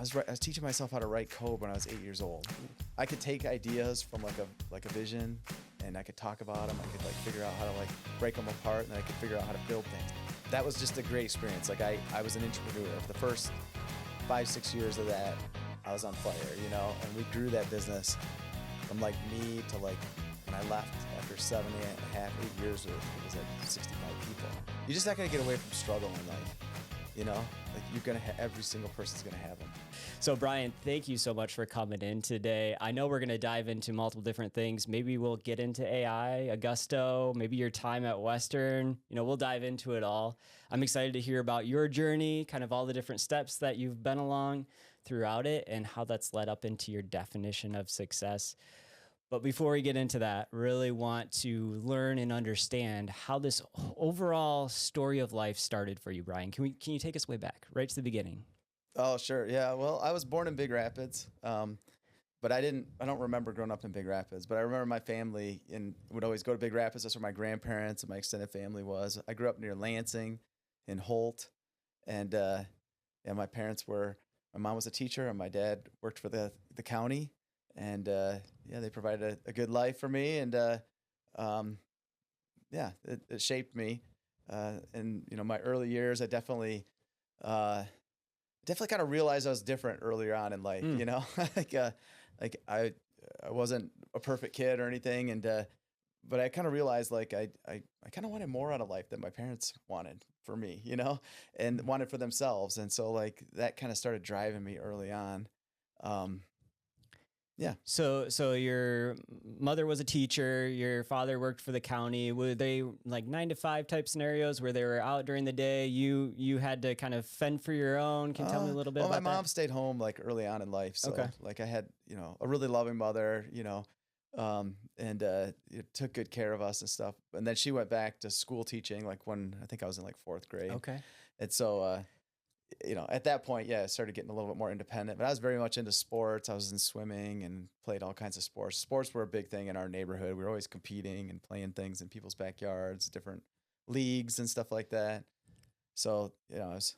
I was teaching myself how to write code when I was 8 years old. I could take ideas from like a vision, and I could talk about them. I could like figure out how to like break them apart, and then I could figure out how to build things. That was just a great experience. Like I was an entrepreneur. The first 5-6 years of that, I was on fire, you know, and we grew that business from like me to like, when I left after 7.5, 8 years, it was like 65 people. You're just not gonna get away from struggle in life, you know? Like you're gonna every single person's gonna have them. So Brian, thank you so much for coming in today. I know we're going to dive into multiple different things. Maybe we'll get into AI, Augusto, maybe your time at Western. You know, we'll dive into it all. I'm excited to hear about your journey, kind of all the different steps that you've been along throughout it and how that's led up into your definition of success. But before we get into that, really want to learn and understand how this overall story of life started for you, Brian. Can you take us way back, right to the beginning? Oh, sure. Yeah. Well, I was born in Big Rapids, but I don't remember growing up in Big Rapids, but I remember my family would always go to Big Rapids. That's where my grandparents and my extended family was. I grew up near Lansing in Holt, and yeah, my mom was a teacher and my dad worked for the county, and yeah, they provided a good life for me, and yeah, it shaped me. And you know, my early years, I definitely kind of realized I was different earlier on in life, you know, like I wasn't a perfect kid or anything. And, but I kind of realized like, I kind of wanted more out of life than my parents wanted for me, you know, and wanted for themselves. And so like that kind of started driving me early on. Yeah. So your mother was a teacher, your father worked for the county. Were they like 9-to-5 type scenarios where they were out during the day? You had to kind of fend for your own. Can you tell me a little bit about that? My mom stayed home like early on in life. So like I had, you know, a really loving mother, you know, and took good care of us and stuff. And then she went back to school teaching, like when I think I was in like 4th grade. Okay. And so, you know, at that point, yeah, I started getting a little bit more independent, but I was very much into sports. I was in swimming and played all kinds of sports. Sports were a big thing in our neighborhood. We were always competing and playing things in people's backyards, different leagues and stuff like that. So, you know, I was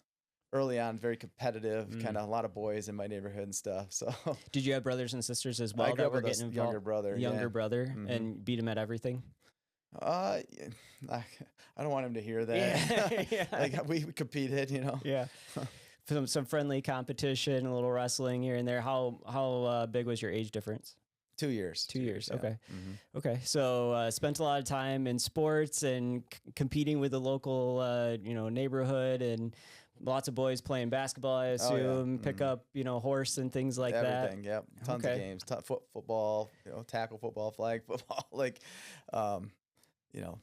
early on very competitive, kind of a lot of boys in my neighborhood and stuff. So did you have brothers and sisters as well? I grew up with a younger brother. Younger brother, and beat him at everything? I don't want him to hear that. Yeah. Like we competed, you know. Yeah. Some friendly competition, a little wrestling here and there. How big was your age difference? 2 years. 2 years. Yeah. Okay. Okay. So spent a lot of time in sports and competing with the local, you know, neighborhood, and lots of boys playing basketball, I assume, pick up, you know, horse and things like that. Everything. Yep. Tons of games, football, you know, tackle football, flag football, like, you know,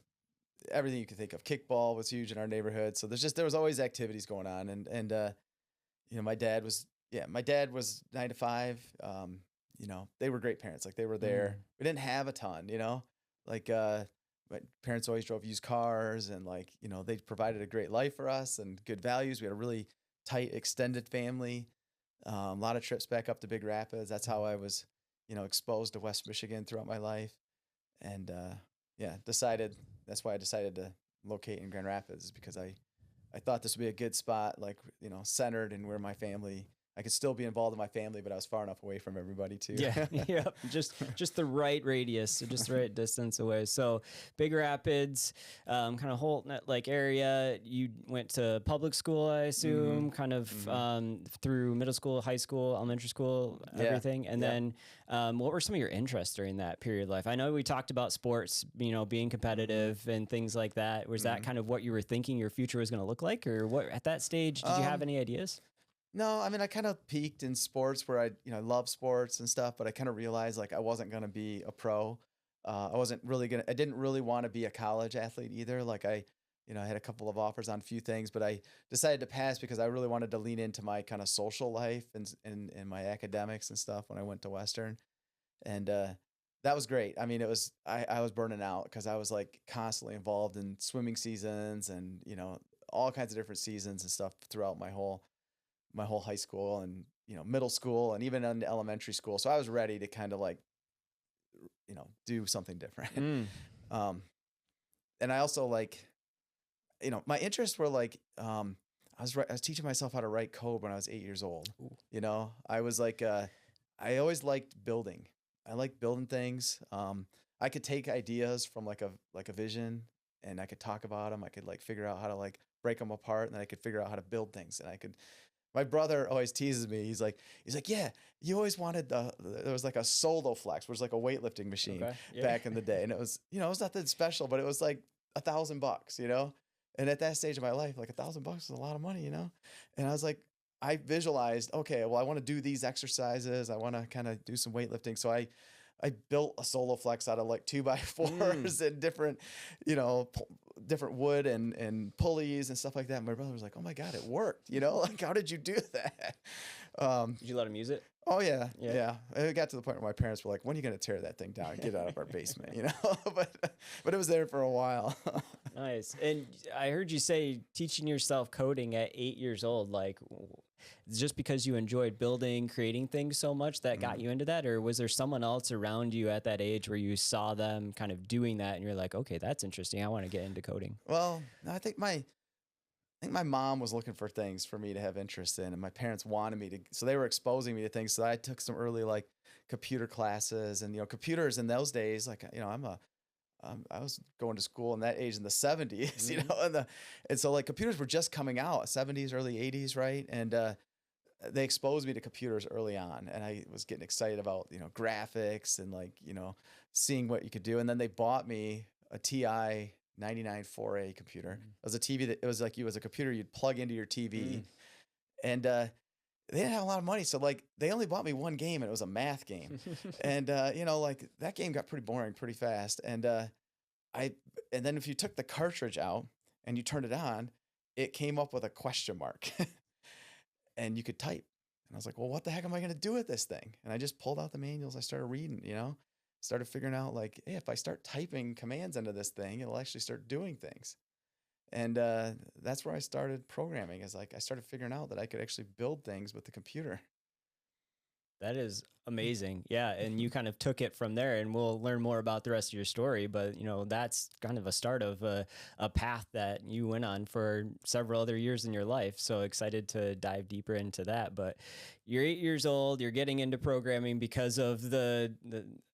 everything you could think of. Kickball was huge in our neighborhood. So there was always activities going on. And you know, my dad was 9-to-5. You know, they were great parents. Like they were there. We didn't have a ton, you know, like, my parents always drove used cars, and like, you know, they provided a great life for us and good values. We had a really tight extended family, a lot of trips back up to Big Rapids. That's how I was, you know, exposed to West Michigan throughout my life. And, yeah, that's why I decided to locate in Grand Rapids, because I thought this would be a good spot, like, you know, centered in where I could still be involved in my family, but I was far enough away from everybody too. Yeah. Yeah. Just the right radius, just the right distance away. So Big Rapids, kind of Holt like area. You went to public school, I assume, kind of through middle school, high school, elementary school, everything. And then what were some of your interests during that period of life? I know we talked about sports, you know, being competitive and things like that. Was that kind of what you were thinking your future was going to look like, or what at that stage, did you have any ideas? No, I mean, I kind of peaked in sports where I love sports and stuff, but I kind of realized like I wasn't going to be a pro. I didn't really want to be a college athlete either. Like I had a couple of offers on a few things, but I decided to pass because I really wanted to lean into my kind of social life and my academics and stuff when I went to Western. And, that was great. I mean, I was burning out because I was like constantly involved in swimming seasons and, you know, all kinds of different seasons and stuff throughout my whole high school and, you know, middle school and even in elementary school. So I was ready to kind of like, you know, do something different. And I also like, you know, my interests were like, I was teaching myself how to write code when I was 8 years old. You know, I was like, I always liked building. I like building things. I could take ideas from like a vision, and I could talk about them. I could like figure out how to like break them apart, and then I could figure out how to build things. And I could. My brother always teases me. He's like, yeah, you always wanted there was like a solo flex, which was like a weightlifting machine back in the day, and it was, you know, it was nothing special, but it was like $1,000, you know. And at that stage of my life, like $1,000 is a lot of money, you know. And I was like, I visualized, okay, well, I want to do these exercises. I want to kind of do some weightlifting. So I built a solo flex out of like 2x4s and different, you know, different wood and pulleys and stuff like that. And my brother was like, "Oh my God, it worked!" You know, like, how did you do that? Did you let him use it? Oh yeah. It got to the point where my parents were like, "When are you going to tear that thing down and get it out of our basement?" You know, but it was there for a while. Nice. And I heard you say teaching yourself coding at 8 years old, like just because you enjoyed building, creating things so much that got you into that? Or was there someone else around you at that age where you saw them kind of doing that and you're like, okay, that's interesting. I want to get into coding. Well, I think my mom was looking for things for me to have interest in, and my parents wanted me to, so they were exposing me to things. So I took some early like computer classes, and, you know, computers in those days, like, you know, I was going to school in that age in the 70s, you know, and so like computers were just coming out, 70s, early 80s, right? And they exposed me to computers early on, and I was getting excited about, you know, graphics and like, you know, seeing what you could do. And then they bought me a TI 99 4A computer. It was a TV that, it was like, you was a computer you'd plug into your TV, and they didn't have a lot of money, so like they only bought me one game, and it was a math game. And you know, like that game got pretty boring pretty fast. And and then if you took the cartridge out and you turned it on, it came up with a question mark, and you could type. And I was like, well, what the heck am I going to do with this thing? And I just pulled out the manuals. I started reading, you know, started figuring out like, hey, if I start typing commands into this thing, it'll actually start doing things. And that's where I started programming, is like I started figuring out that I could actually build things with the computer. That is amazing. Yeah. And you kind of took it from there, and we'll learn more about the rest of your story. But, you know, that's kind of a start of a path that you went on for several other years in your life. So excited to dive deeper into that. But you're 8 years old, you're getting into programming because of the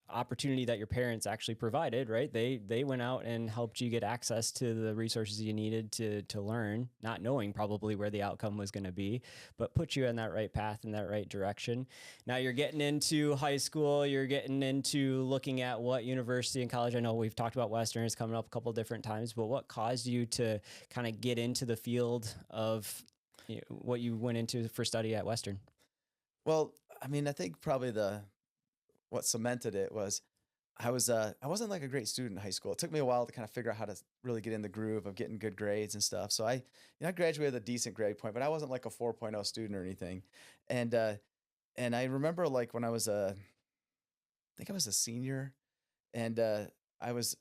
opportunity that your parents actually provided, right? They went out and helped you get access to the resources you needed to learn, not knowing probably where the outcome was going to be, but put you in that right path, in that right direction. Now you're getting into high school, you're getting into looking at what university and college. I know we've talked about Western, it's coming up a couple of different times, but what caused you to kind of get into the field of, you know, what you went into for study at Western? Well, I mean, I think probably what cemented it was I wasn't like a great student in high school. It took me a while to kind of figure out how to really get in the groove of getting good grades and stuff. So I graduated with a decent grade point, but I wasn't like a 4.0 student or anything. And I remember like when I think I was a senior, and there was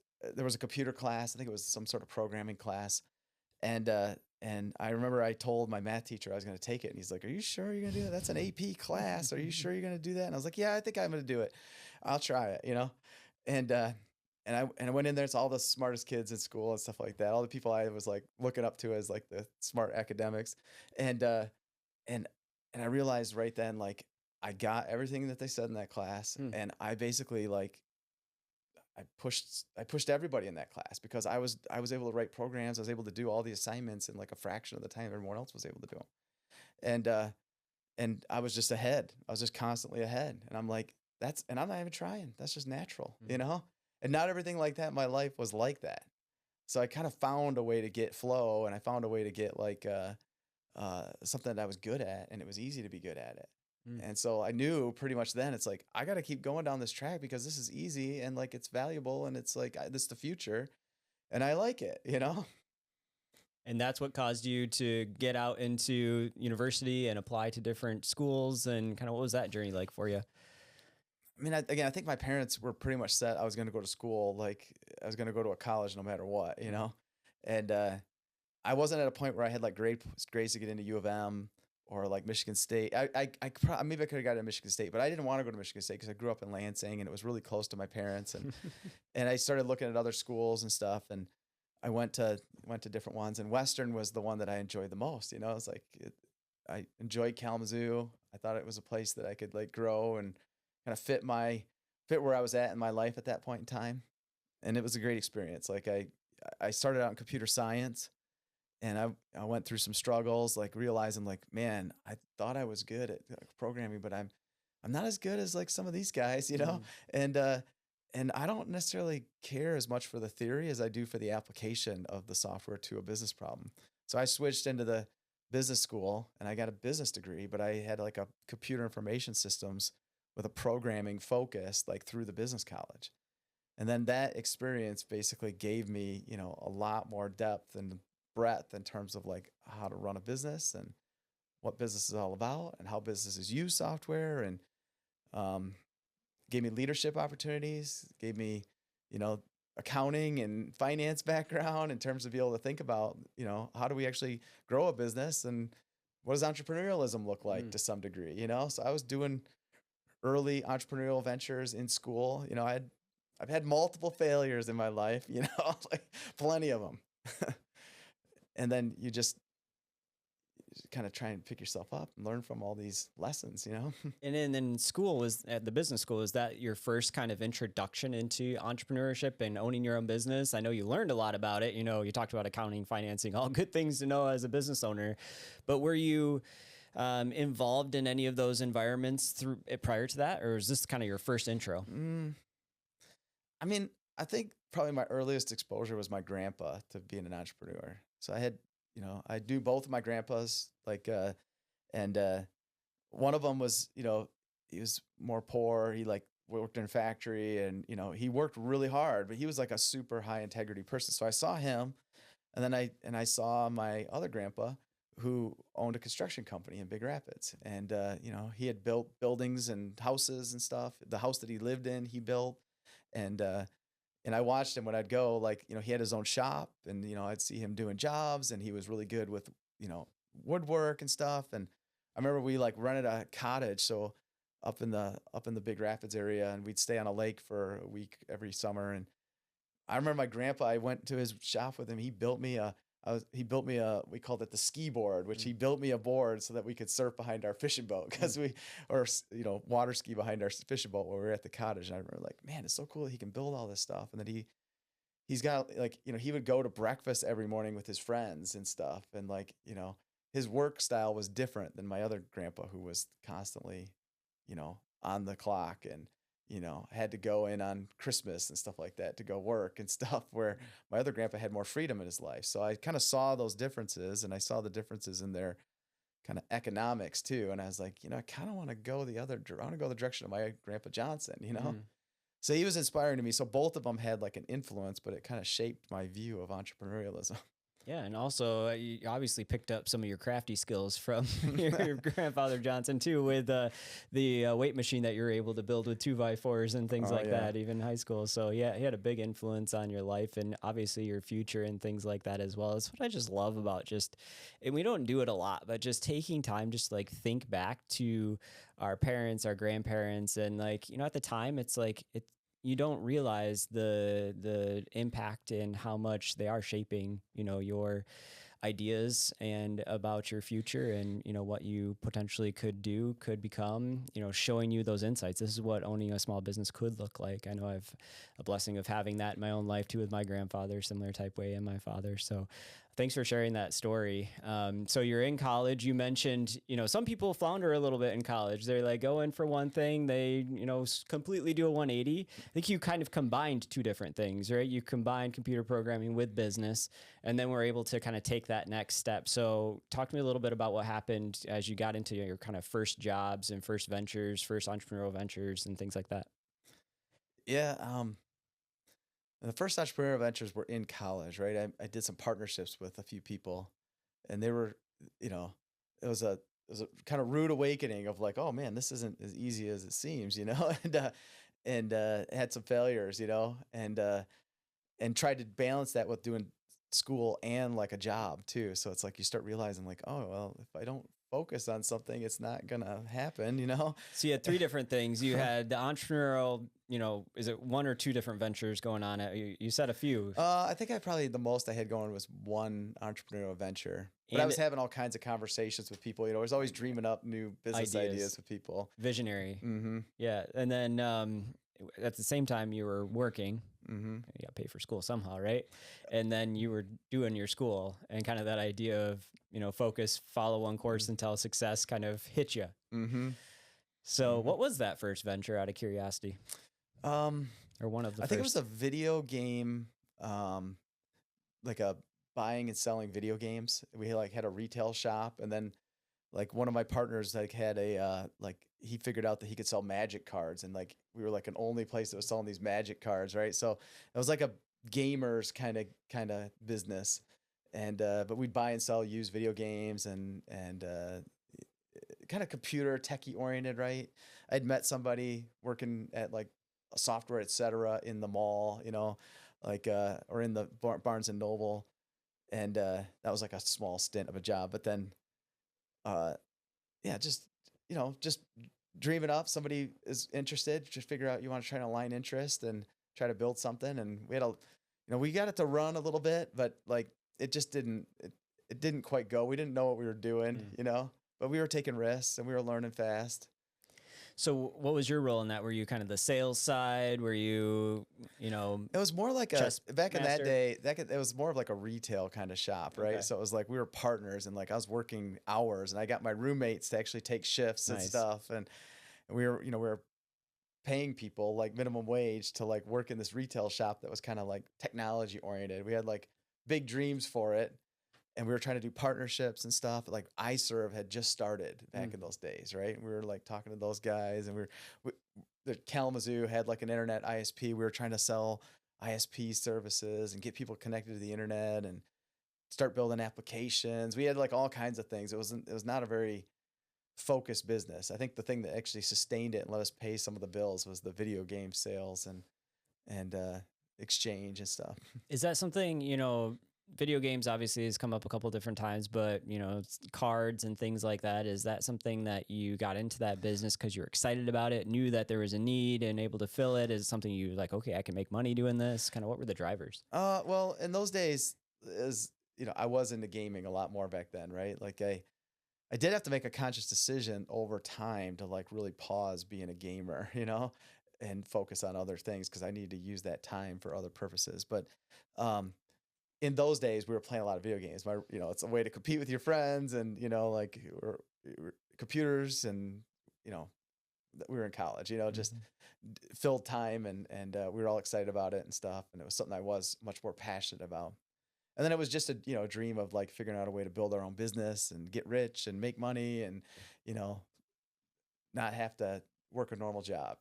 a computer class. I think it was some sort of programming class. And I remember I told my math teacher I was going to take it, and he's like, "Are you sure you're going to do that? That's an AP class. Are you sure you're going to do that?" And I was like, "Yeah, I think I'm going to do it. I'll try it," you know? And I went in there. It's all the smartest kids in school and stuff like that. All the people I was like looking up to as like the smart academics. And I realized right then, like, I got everything that they said in that class. And I basically like, I pushed everybody in that class, because I was able to write programs. I was able to do all the assignments in like a fraction of the time everyone else was able to do them. And I was just ahead. I was just constantly ahead. And I'm like, and I'm not even trying. That's just natural, you know? And not everything like that in my life was like that. So I kind of found a way to get flow, and I found a way to get like something that I was good at, and it was easy to be good at it. And so I knew pretty much then, it's like, I got to keep going down this track, because this is easy, and like it's valuable, and it's like this is the future, and I like it, you know? And that's what caused you to get out into university and apply to different schools, and kind of what was that journey like for you? I mean, I think my parents were pretty much set. I was going to go to school. Like I was going to go to a college no matter what, you know? And I wasn't at a point where I had like grades to get into U of M or like Michigan State. Maybe I could have got into Michigan State, but I didn't want to go to Michigan State because I grew up in Lansing, and it was really close to my parents. And and I started looking at other schools and stuff. And I went to different ones, and Western was the one that I enjoyed the most. You know, it's like I enjoyed Kalamazoo. I thought it was a place that I could like grow and kind of fit where I was at in my life at that point in time, and it was a great experience. Like I started out in computer science, and I went through some struggles, like realizing like, man, I thought I was good at like, programming, but I'm not as good as like some of these guys, you know? Mm. And and I don't necessarily care as much for the theory as I do for the application of the software to a business problem. So I switched into the business school and I got a business degree, but I had like a computer information systems with a programming focus like through the business college. And then that experience basically gave me, you know, a lot more depth and breadth in terms of like how to run a business and what business is all about and how businesses use software, and um, gave me leadership opportunities, gave me, you know, accounting and finance background in terms of being able to think about, you know, how do we actually grow a business and what does entrepreneurialism look like Mm. to some degree, you know? So I was doing early entrepreneurial ventures in school. You know, I've had multiple failures in my life, you know, like plenty of them. And then you just kind of try and pick yourself up and learn from all these lessons, you know? And then school was at the business school. Is that your first kind of introduction into entrepreneurship and owning your own business? I know you learned a lot about it. You know, you talked about accounting, financing, all good things to know as a business owner. But were you involved in any of those environments through prior to that, or is this kind of your first intro? I mean, I think probably my earliest exposure was my grandpa to being an entrepreneur. So I had, you know, I knew both of my grandpas, like, and one of them was, you know, he was more poor. He like worked in a factory, and, you know, he worked really hard, but he was like a super high integrity person. So I saw him, and then I saw my other grandpa who owned a construction company in Big Rapids, and you know, he had built buildings and houses and stuff. The house that he lived in, he built, and I watched him when I'd go, like, you know, he had his own shop, and, you know, I'd see him doing jobs, and he was really good with, you know, woodwork and stuff. And I remember we like rented a cottage. So up in the Big Rapids area, and we'd stay on a lake for a week every summer. And I remember my grandpa, I went to his shop with him. He built me a, we called it the ski board, which he built me a board so that we could surf behind our fishing boat, because you know, water ski behind our fishing boat when we were at the cottage. And I remember like, man, it's so cool that he can build all this stuff. And then he's got like, you know, he would go to breakfast every morning with his friends and stuff. And like, you know, his work style was different than my other grandpa, who was constantly, you know, on the clock, and, you know, had to go in on Christmas and stuff like that to go work and stuff, where my other grandpa had more freedom in his life. So I kind of saw those differences, and I saw the differences in their kind of economics too. And I was like, you know, I kind of want to go I want to go the direction of my grandpa Johnson, you know? Mm. So he was inspiring to me. So both of them had like an influence, but it kind of shaped my view of entrepreneurialism. Yeah, and also you obviously picked up some of your crafty skills from your grandfather Johnson too, with the weight machine that you're able to build with 2x4s and things Oh like yeah. that, even in high school. So yeah, he had a big influence on your life and obviously your future and things like that as well. It's what I just love about just, and we don't do it a lot, but just taking time, just like think back to our parents, our grandparents, and like, you know, at the time, it's like you don't realize the impact and how much they are shaping, you know, your ideas and about your future and, you know, what you potentially could do, could become, you know, showing you those insights. This is what owning a small business could look like. I know I've a blessing of having that in my own life too, with my grandfather, similar type way, and my father. So thanks for sharing that story. So you're in college. You mentioned, you know, some people flounder a little bit in college. They're like go in for one thing, they, you know, completely do a 180. I think you kind of combined two different things, right? You combined computer programming with business, and then we're able to kind of take that next step. So talk to me a little bit about what happened as you got into your kind of first jobs and first ventures, first entrepreneurial ventures and things like that. Yeah. The first entrepreneurial ventures were in college, right? I did some partnerships with a few people, and they were, you know, it was a kind of rude awakening of like, oh man, this isn't as easy as it seems, you know, and had some failures, you know, and tried to balance that with doing school and like a job too. So it's like you start realizing like, oh well, if I don't focus on something, it's not gonna happen, you know? So you had three different things. You had the entrepreneurial, is it one or two different ventures going on? You said a few. I think the most I had going was one entrepreneurial venture, but I And was having all kinds of conversations with people. I was always dreaming up new business ideas with people. Visionary. Mm-hmm. Yeah. And then at the same time, you were working. Mm-hmm. You got to pay for school somehow, right? And then you were doing your school, and kind of that idea of, focus, follow one course until success kind of hit you. Mm-hmm. So what was that first venture, out of curiosity? Or one of the I think it was a video game, like a buying and selling video games. We like had a retail shop, and then like one of my partners like had a like he figured out that he could sell magic cards, and like we were like an only place that was selling these magic cards, right? So it was like a gamers kind of business, and but we'd buy and sell used video games and kind of computer techie oriented, right? I'd met somebody working at like a software, et cetera, in the mall, like or in the Barnes and Noble, and that was like a small stint of a job. But then, yeah, just dream it up. Somebody is interested, just figure out you want to try to align interest and try to build something. And we had we got it to run a little bit, but like it just didn't. It didn't quite go. We didn't know what we were doing, but we were taking risks and we were learning fast. So what was your role in that? Were you kind of the sales side? Were you, It was more like back in that day, it was more of like a retail kind of shop, right? Okay. So it was like we were partners, and like I was working hours, and I got my roommates to actually take shifts and stuff. And we were paying people like minimum wage to like work in this retail shop that was kind of like technology oriented. We had like big dreams for it. And we were trying to do partnerships and stuff. Like iServe had just started back in those days, right? We were like talking to those guys, and the Kalamazoo had like an internet ISP. We were trying to sell ISP services and get people connected to the internet and start building applications. We had like all kinds of things. It was not a very focused business. I think the thing that actually sustained it and let us pay some of the bills was the video game sales and exchange and stuff. Is that something, video games obviously has come up a couple different times, but cards and things like that. Is that something that you got into that business because you're excited about it, knew that there was a need and able to fill it? Is it something you like, okay, I can make money doing this? Kind of what were the drivers? Well, in those days, I was into gaming a lot more back then, right? Like I did have to make a conscious decision over time to like really pause being a gamer, and focus on other things because I needed to use that time for other purposes. But in those days, we were playing a lot of video games. It's a way to compete with your friends, and like we're computers, and we were in college. Just filled time, and we were all excited about it and stuff. And it was something I was much more passionate about. And then it was just a dream of like figuring out a way to build our own business and get rich and make money, and not have to work a normal job.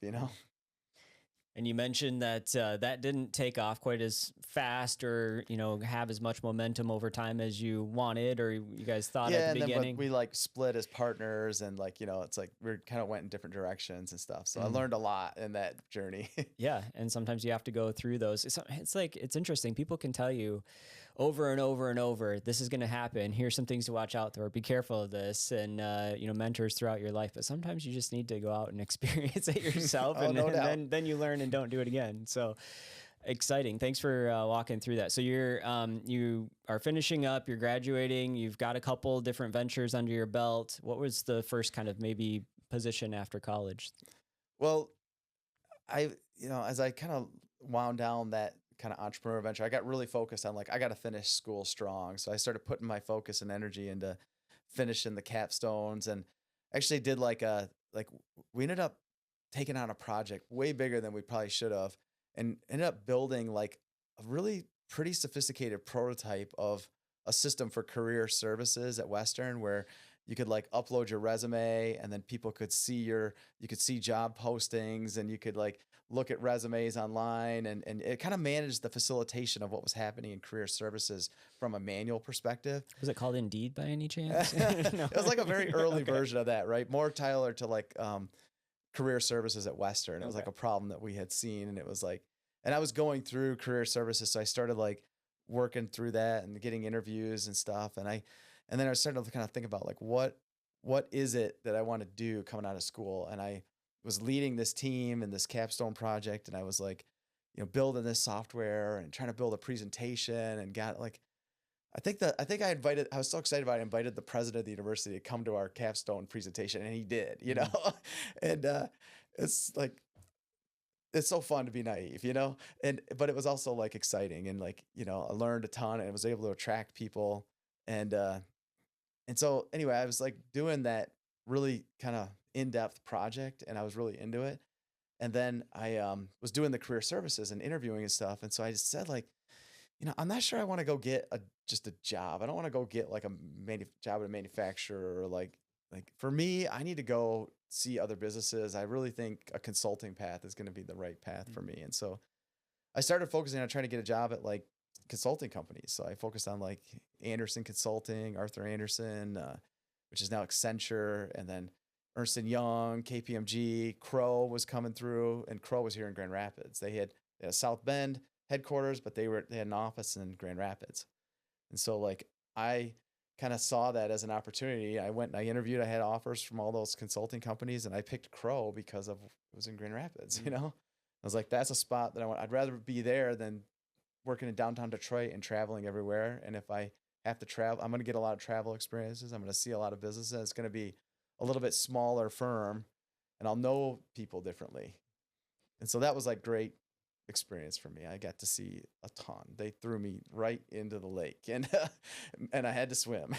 And you mentioned that that didn't take off quite as fast, or have as much momentum over time as you wanted, or you guys thought at the beginning. Then we like split as partners, and like it's like we kind of went in different directions and stuff. So I learned a lot in that journey. Yeah, and sometimes you have to go through those. It's interesting. People can tell you over and over and over, this is going to happen. Here's some things to watch out for. Be careful of this, and mentors throughout your life. But sometimes you just need to go out and experience it yourself, and then you learn and don't do it again. So exciting! Thanks for walking through that. So you are finishing up. You're graduating. You've got a couple different ventures under your belt. What was the first kind of maybe position after college? Well, as I kind of wound down that kind of entrepreneurial venture, I got really focused on like, I got to finish school strong. So I started putting my focus and energy into finishing the capstones, and actually did we ended up taking on a project way bigger than we probably should have, and ended up building like a really pretty sophisticated prototype of a system for career services at Western, where you could like upload your resume, and then people could see you could see job postings, and you could like look at resumes online, and it kind of managed the facilitation of what was happening in career services from a manual perspective. Was it called Indeed by any chance? No. It was like a very early version of that, right? More tailored to like career services at Western. It was like a problem that we had seen, and it was like, and I was going through career services, so I started like working through that and getting interviews and stuff, and then I was starting to kind of think about like what what is it that I want to do coming out of school? And I was leading this team in this capstone project, and I was like, building this software and trying to build a presentation, and got like, I was so excited about it. I invited the president of the university to come to our capstone presentation, and he did, and it's like, it's so fun to be naive, but it was also like exciting, and like, I learned a ton and I was able to attract people. And so anyway, I was like doing that really kind of in-depth project, and I was really into it. And then I was doing the career services and interviewing and stuff. And so I just said, like, I'm not sure I want to go get just a job. I don't want to go get like a job at a manufacturer, or like for me, I need to go see other businesses. I really think a consulting path is going to be the right path for me. And so I started focusing on trying to get a job at like consulting companies. So I focused on like Anderson Consulting, Arthur Anderson, which is now Accenture, and then Ernst and Young, KPMG. Crow was coming through, and Crow was here in Grand Rapids. They had a South Bend headquarters, but they had an office in Grand Rapids. And so like I kind of saw that as an opportunity. I went and I interviewed. I had offers from all those consulting companies, and I picked Crow because it was in Grand Rapids. I was like, that's a spot that I want. I'd rather be there than working in downtown Detroit and traveling everywhere. And if I have to travel, I'm going to get a lot of travel experiences. I'm going to see a lot of businesses. It's going to be a little bit smaller firm, and I'll know people differently. And so that was like great experience for me. I got to see a ton. They threw me right into the lake, and and I had to swim,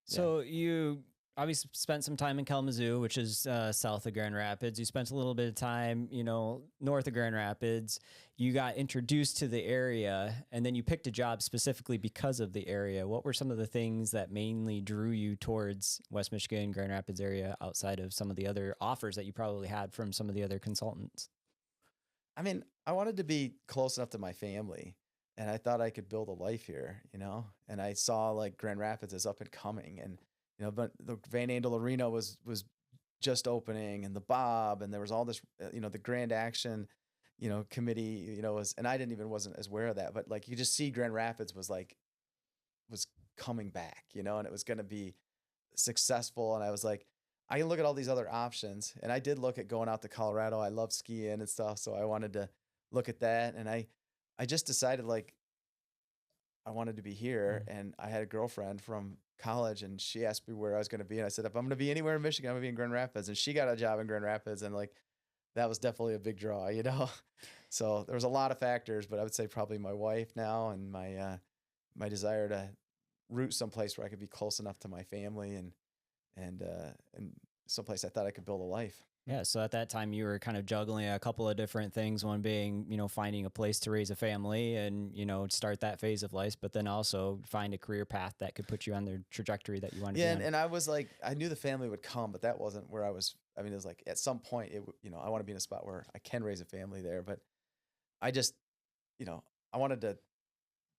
So you obviously spent some time in Kalamazoo, which is south of Grand Rapids. You spent a little bit of time, north of Grand Rapids. You got introduced to the area, and then you picked a job specifically because of the area. What were some of the things that mainly drew you towards West Michigan, Grand Rapids area, outside of some of the other offers that you probably had from some of the other consultants? I mean, I wanted to be close enough to my family, and I thought I could build a life here, and I saw like Grand Rapids as up and coming, and but the Van Andel Arena was just opening, and the Bob, and there was all this, the Grand Action, committee, and I wasn't as aware of that, but like you just see Grand Rapids was coming back, and it was going to be successful. And I was like, I can look at all these other options, and I did look at going out to Colorado. I love skiing and stuff, so I wanted to look at that, and I just decided like I wanted to be here. And I had a girlfriend from college, and she asked me where I was going to be, and I said, if I'm going to be anywhere in Michigan, I'm going to be in Grand Rapids. And she got a job in Grand Rapids, and like that was definitely a big draw, So there was a lot of factors, but I would say probably my wife now, and my desire to root someplace where I could be close enough to my family, and someplace I thought I could build a life. Yeah. So at that time you were kind of juggling a couple of different things, one being, finding a place to raise a family and, start that phase of life, but then also find a career path that could put you on the trajectory that you wanted to be on. And I was like, I knew the family would come, but that wasn't where I was. I mean, it was like at some point, I want to be in a spot where I can raise a family there, but I just, I wanted to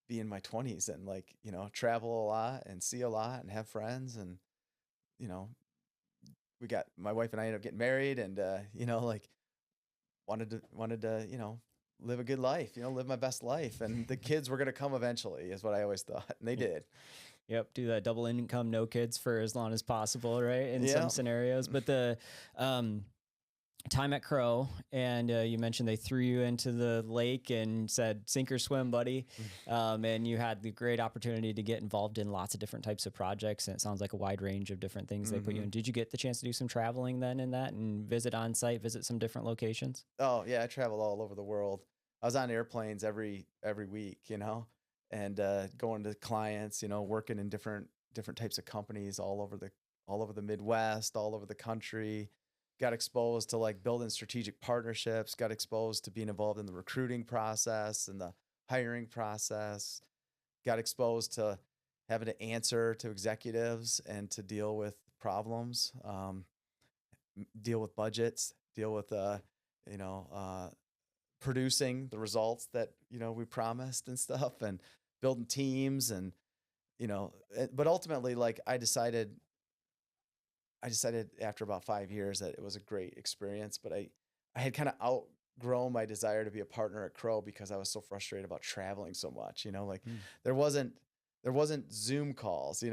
be in my 20s and like, travel a lot and see a lot and have friends. And, my wife and I ended up getting married, and, like wanted to, live a good life, live my best life. And the kids were going to come eventually is what I always thought. And they did. Yep. Do that double income, no kids for as long as possible, right? In some scenarios. But the time at Crow, and you mentioned they threw you into the lake and said, sink or swim, buddy. And you had the great opportunity to get involved in lots of different types of projects. And it sounds like a wide range of different things they put you in. Did you get the chance to do some traveling then in that and visit on site, visit some different locations? Oh yeah. I traveled all over the world. I was on airplanes every week, and going to clients, working in different types of companies all over the Midwest, all over the country. Got exposed to like building strategic partnerships, got exposed to being involved in the recruiting process and the hiring process, got exposed to having to answer to executives and to deal with problems, deal with budgets, deal with, producing the results that, we promised and stuff, and building teams. And, but ultimately, like I decided after about 5 years that it was a great experience, but I had kind of outgrown my desire to be a partner at Crow because I was so frustrated about traveling so much, like there wasn't Zoom calls,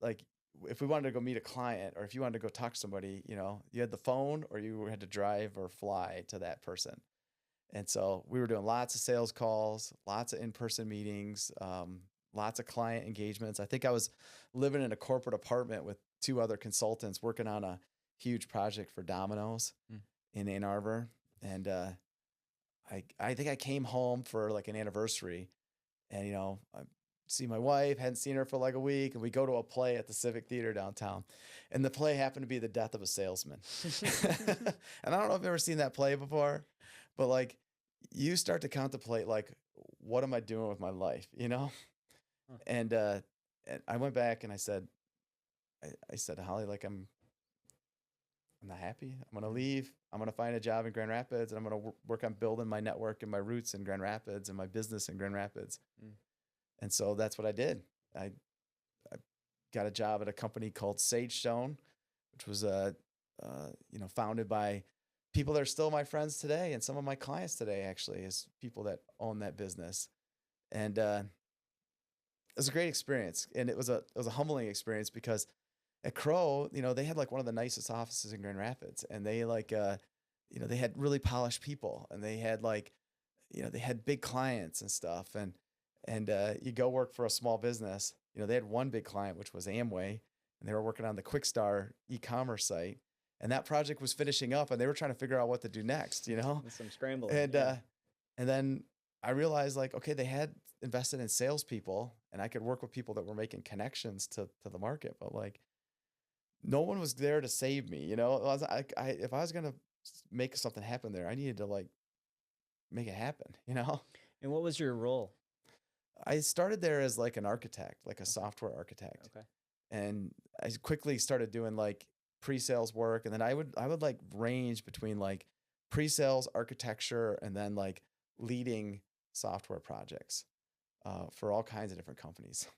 like if we wanted to go meet a client or if you wanted to go talk to somebody, you know, you had the phone or you had to drive or fly to that person. And so we were doing lots of sales calls, lots of in-person meetings, lots of client engagements. I think I was living in a corporate apartment with two other consultants working on a huge project for Domino's in Ann Arbor. And I think I came home for like an anniversary, and you know, I see my wife, hadn't seen her for like a week, and we go to a play at the Civic Theater downtown. And the play happened to be The Death of a Salesman. And I don't know if you've ever seen that play before, but like you start to contemplate like, what am I doing with my life, you know? Huh. And I went back and I said, I said, Holly, like I'm not happy. I'm going to leave. I'm going to find a job in Grand Rapids, and I'm going to work on building my network and my roots in Grand Rapids and my business in Grand Rapids. And so that's what I did. I got a job at a company called Sagestone, which was you know, founded by people that are still my friends today, and some of my clients today actually is people that own that business. And it was a great experience, and it was a humbling experience because at Crow, you know, they had like one of the nicest offices in Grand Rapids, and they like you know, they had really polished people, and they had like, you know, they had big clients and stuff, and you go work for a small business. You know, they had one big client, which was Amway, and they were working on the Quickstar e-commerce site, and that project was finishing up, and they were trying to figure out what to do next, you know? Some scrambling. And and then I realized like, okay, they had invested in salespeople, and I could work with people that were making connections to the market, but like no one was there to save me, you know? If I was gonna make something happen there, I needed to like make it happen, you know? And what was your role? I started there as like an architect, like a software architect. Okay. And I quickly started doing like pre-sales work. And then I would like range between like pre-sales architecture and then like leading software projects for all kinds of different companies.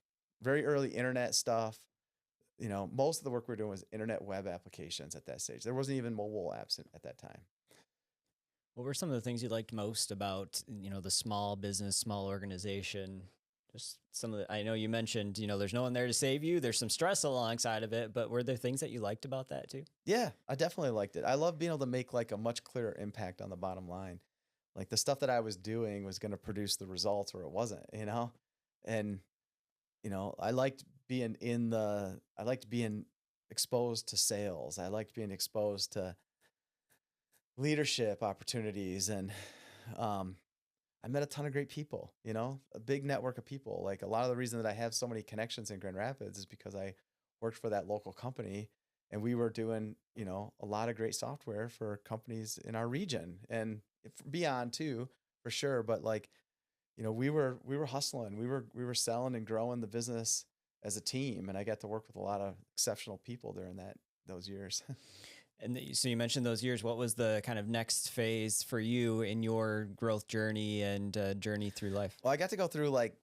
Very early internet stuff. You know, most of the work we were doing was internet web applications at that stage. There wasn't even mobile apps at that time. What were some of the things you liked most about, you know, the small business, small organization? Just some of the, I know you mentioned, you know, there's no one there to save you. There's some stress alongside of it, but were there things that you liked about that too? Yeah, I definitely liked it. I love being able to make like a much clearer impact on the bottom line. Like the stuff that I was doing was going to produce the results or it wasn't, you know? And, you know, I liked being exposed to sales. I liked being exposed to leadership opportunities, and I met a ton of great people, you know, a big network of people. Like a lot of the reason that I have so many connections in Grand Rapids is because I worked for that local company, and we were doing, you know, a lot of great software for companies in our region and beyond too, for sure. But like, you know, we were hustling, we were selling and growing the business as a team, and I got to work with a lot of exceptional people during those years. And so you mentioned those years. What was the kind of next phase for you in your growth journey and journey through life? Well, I got to go through like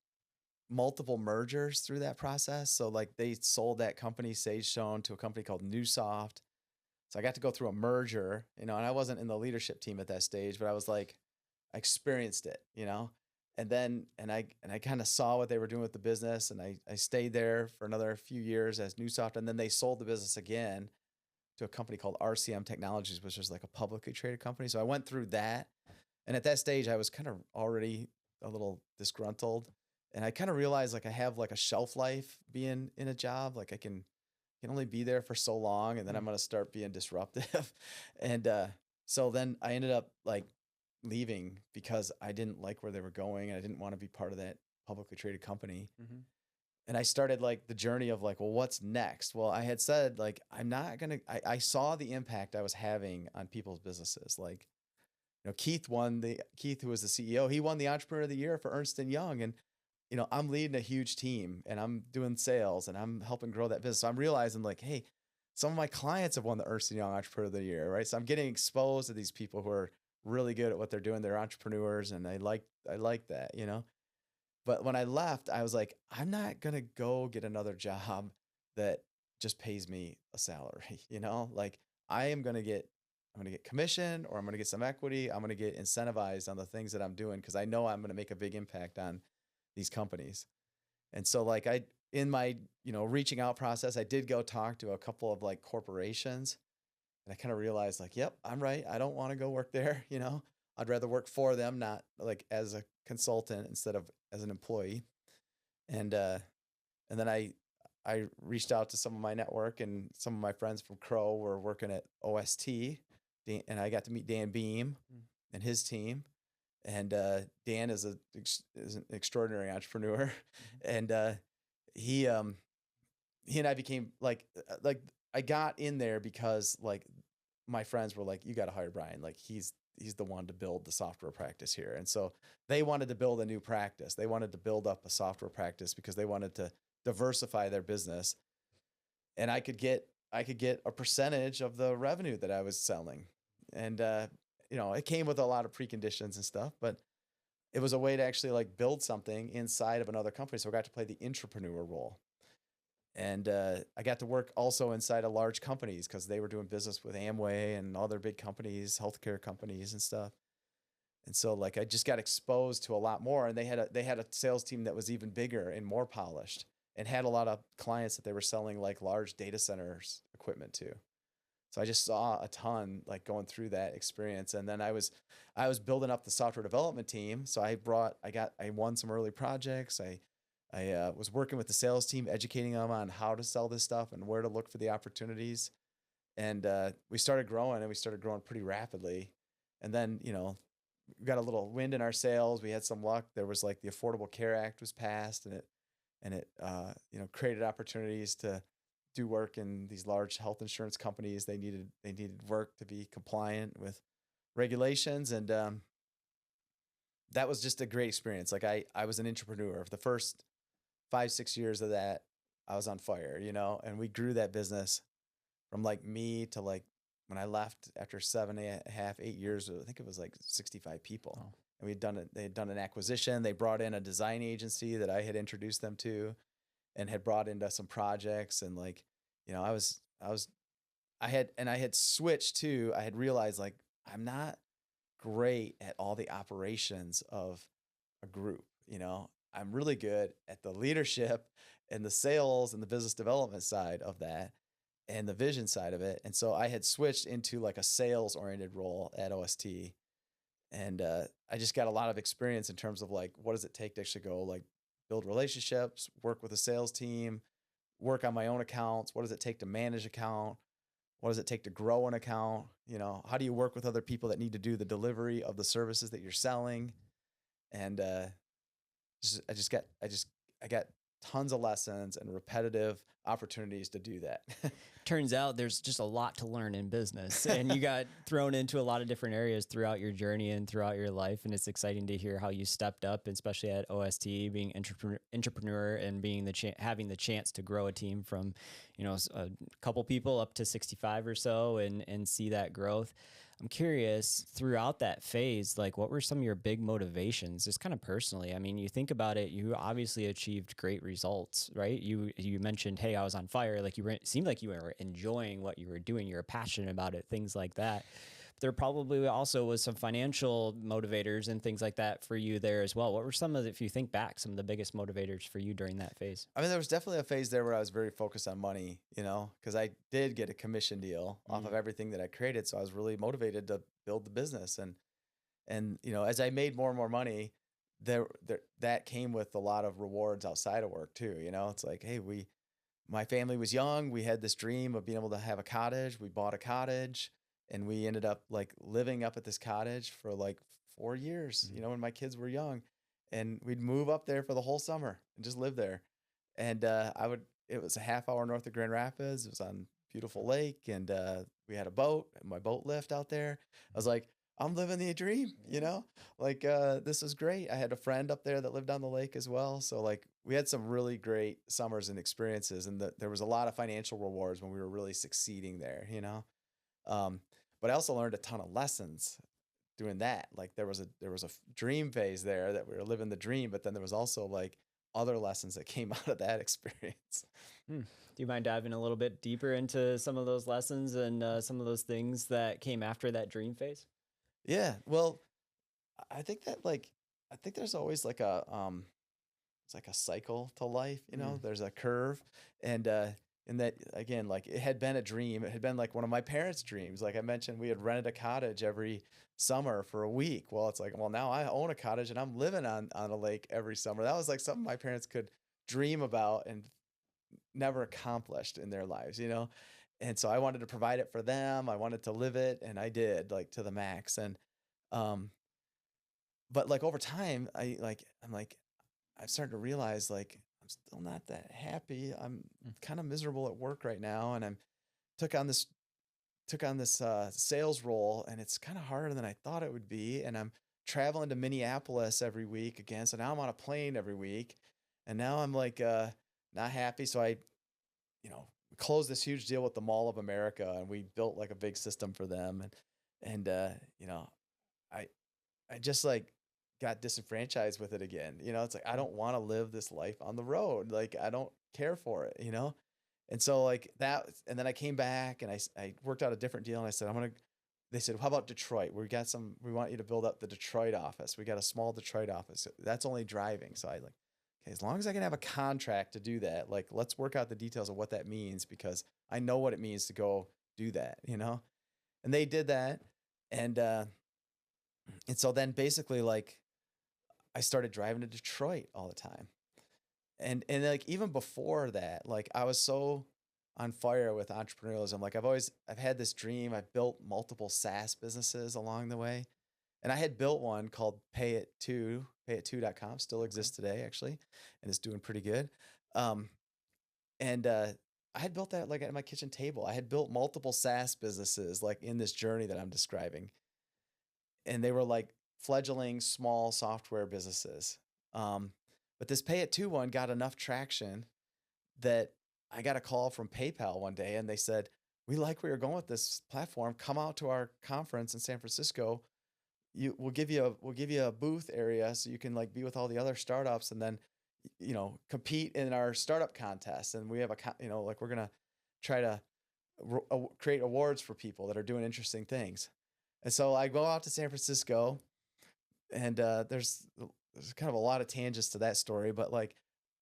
multiple mergers through that process. So like they sold that company Sagestone to a company called Newsoft. So I got to go through a merger, you know, and I wasn't in the leadership team at that stage, but I was like, I experienced it, you know, and I kind of saw what they were doing with the business, and I stayed there for another few years as Newsoft, and then they sold the business again to a company called RCM Technologies, which was like a publicly traded company. So I went through that. And at that stage, I was kind of already a little disgruntled. And I kind of realized like I have like a shelf life being in a job. Like I can only be there for so long, and then I'm going to start being disruptive. And so then I ended up like leaving because I didn't like where they were going, and I didn't want to be part of that publicly traded company. Mm-hmm. And I started like the journey of like, well, what's next? Well, I had said like, I saw the impact I was having on people's businesses. Like, you know, Keith, who was the CEO, he won the Entrepreneur of the Year for Ernst & Young. And, you know, I'm leading a huge team, and I'm doing sales, and I'm helping grow that business. So I'm realizing like, hey, some of my clients have won the Ernst & Young Entrepreneur of the Year, right? So I'm getting exposed to these people who are really good at what they're doing. They're entrepreneurs, and I like that, you know? But when I left, I was like, I'm not going to go get another job that just pays me a salary, you know? Like I'm going to get commission, or I'm going to get some equity. I'm going to get incentivized on the things that I'm doing, because I know I'm going to make a big impact on these companies. And so like in my, reaching out process, I did go talk to a couple of like corporations, and I kind of realized like, yep, I'm right. I don't want to go work there. I'd rather work for them, not like as a consultant instead of as an employee. And, and then I reached out to some of my network, and some of my friends from Crow were working at OST, and I got to meet Dan Beam and his team. And Dan is an extraordinary entrepreneur, and he and I became like I got in there because like my friends were like, you got to hire Brian, like he's the one to build the software practice here. And so they wanted to build a new practice. They wanted to build up a software practice because they wanted to diversify their business, and I could get a percentage of the revenue that I was selling. And it came with a lot of preconditions and stuff, but it was a way to actually like build something inside of another company. So I got to play the entrepreneur role. And I got to work also inside of large companies because they were doing business with Amway and other big companies, healthcare companies and stuff. And so like I just got exposed to a lot more, and they had a sales team that was even bigger and more polished, and had a lot of clients that they were selling like large data centers equipment to. So I just saw a ton like going through that experience. And then I was building up the software development team. So I won some early projects. I was working with the sales team, educating them on how to sell this stuff and where to look for the opportunities. And we started growing pretty rapidly. And then, we got a little wind in our sails. We had some luck. There was like the Affordable Care Act was passed, and it created opportunities to do work in these large health insurance companies. They needed work to be compliant with regulations. And that was just a great experience. Like I was an entrepreneur. The first 5-6 years of that, I was on fire, and we grew that business from like me to like when I left after 7.5, 8 years, I think it was like 65 people. Oh. And they had done an acquisition. They brought in a design agency that I had introduced them to, and had brought into some projects. And like, I had switched to, I had realized like, I'm not great at all the operations of a group. I'm really good at the leadership and the sales and the business development side of that, and the vision side of it. And so I had switched into like a sales oriented role at OST. And I just got a lot of experience in terms of like, what does it take to actually go like build relationships, work with a sales team, work on my own accounts. What does it take to manage account? What does it take to grow an account? How do you work with other people that need to do the delivery of the services that you're selling? And I got tons of lessons and repetitive opportunities to do that. Turns out there's just a lot to learn in business, and you got thrown into a lot of different areas throughout your journey and throughout your life. And it's exciting to hear how you stepped up, especially at OST, being entrepreneur and being having the chance to grow a team from, a couple people up to 65 or so, and see that growth. I'm curious, throughout that phase, like what were some of your big motivations, just kind of personally? I mean, you think about it, you obviously achieved great results, right? You mentioned, hey, I was on fire. Like seemed like you were enjoying what you were doing. You were passionate about it, things like that. There probably also was some financial motivators and things like that for you there as well. What were some of if you think back, some of the biggest motivators for you during that phase? I mean, there was definitely a phase there where I was very focused on money, because I did get a commission deal off of everything that I created. So I was really motivated to build the business. And as I made more and more money, that came with a lot of rewards outside of work too. It's like, hey, my family was young. We had this dream of being able to have a cottage. We bought a cottage. And we ended up like living up at this cottage for like 4 years, when my kids were young, and we'd move up there for the whole summer and just live there. And it was a half hour north of Grand Rapids. It was on beautiful lake, and we had a boat, and my boat lift out there. I was like, I'm living the dream, like this is great. I had a friend up there that lived on the lake as well. So like we had some really great summers and experiences, and there was a lot of financial rewards when we were really succeeding there, but I also learned a ton of lessons doing that. Like there was a dream phase there that we were living the dream, but then there was also like other lessons that came out of that experience. Do you mind diving a little bit deeper into some of those lessons and some of those things that came after that dream phase? Yeah. Well, I think there's always like it's like a cycle to life, there's a curve. And that, again, like it had been a dream. It had been like one of my parents' dreams. Like I mentioned, we had rented a cottage every summer for a week. Well, it's like, well, now I own a cottage and I'm living on a lake every summer. That was like something my parents could dream about and never accomplished in their lives. And so I wanted to provide it for them. I wanted to live it, and I did, like, to the max. And um but like over time, I'm like, I'm starting to realize, like, I'm still not that happy. I'm kind of miserable at work right now, and I'm took on this sales role, and it's kind of harder than I thought it would be. And I'm traveling to Minneapolis every week again. So now I'm on a plane every week, and now I'm like not happy. So I, closed this huge deal with the Mall of America, and we built like a big system for them. And I I just like got disenfranchised with it again. It's like I don't want to live this life on the road. Like I don't care for it. And so like that, and then I came back and I worked out a different deal, and I said, they said, how about Detroit? We want you to build up the Detroit office. We got a small Detroit office. That's only driving. So I like, okay, as long as I can have a contract to do that, like, let's work out the details of what that means, because I know what it means to go do that. And they did that. And so then basically, like, I started driving to Detroit all the time. And like even before that, like I was so on fire with entrepreneurialism. Like I've had this dream. I've built multiple SaaS businesses along the way. And I had built one called payit2.com, still exists today actually, and it's doing pretty good. Um, and I had built that like at my kitchen table. I had built multiple SaaS businesses like in this journey that I'm describing, and they were like fledgling small software businesses. But this Pay It To one got enough traction that I got a call from PayPal one day, and they said, "We like where you're going with this platform. Come out to our conference in San Francisco. We'll give you a booth area so you can like be with all the other startups, and then compete in our startup contest. And we have like we're gonna try to create awards for people that are doing interesting things." And so I go out to San Francisco, and there's kind of a lot of tangents to that story, but like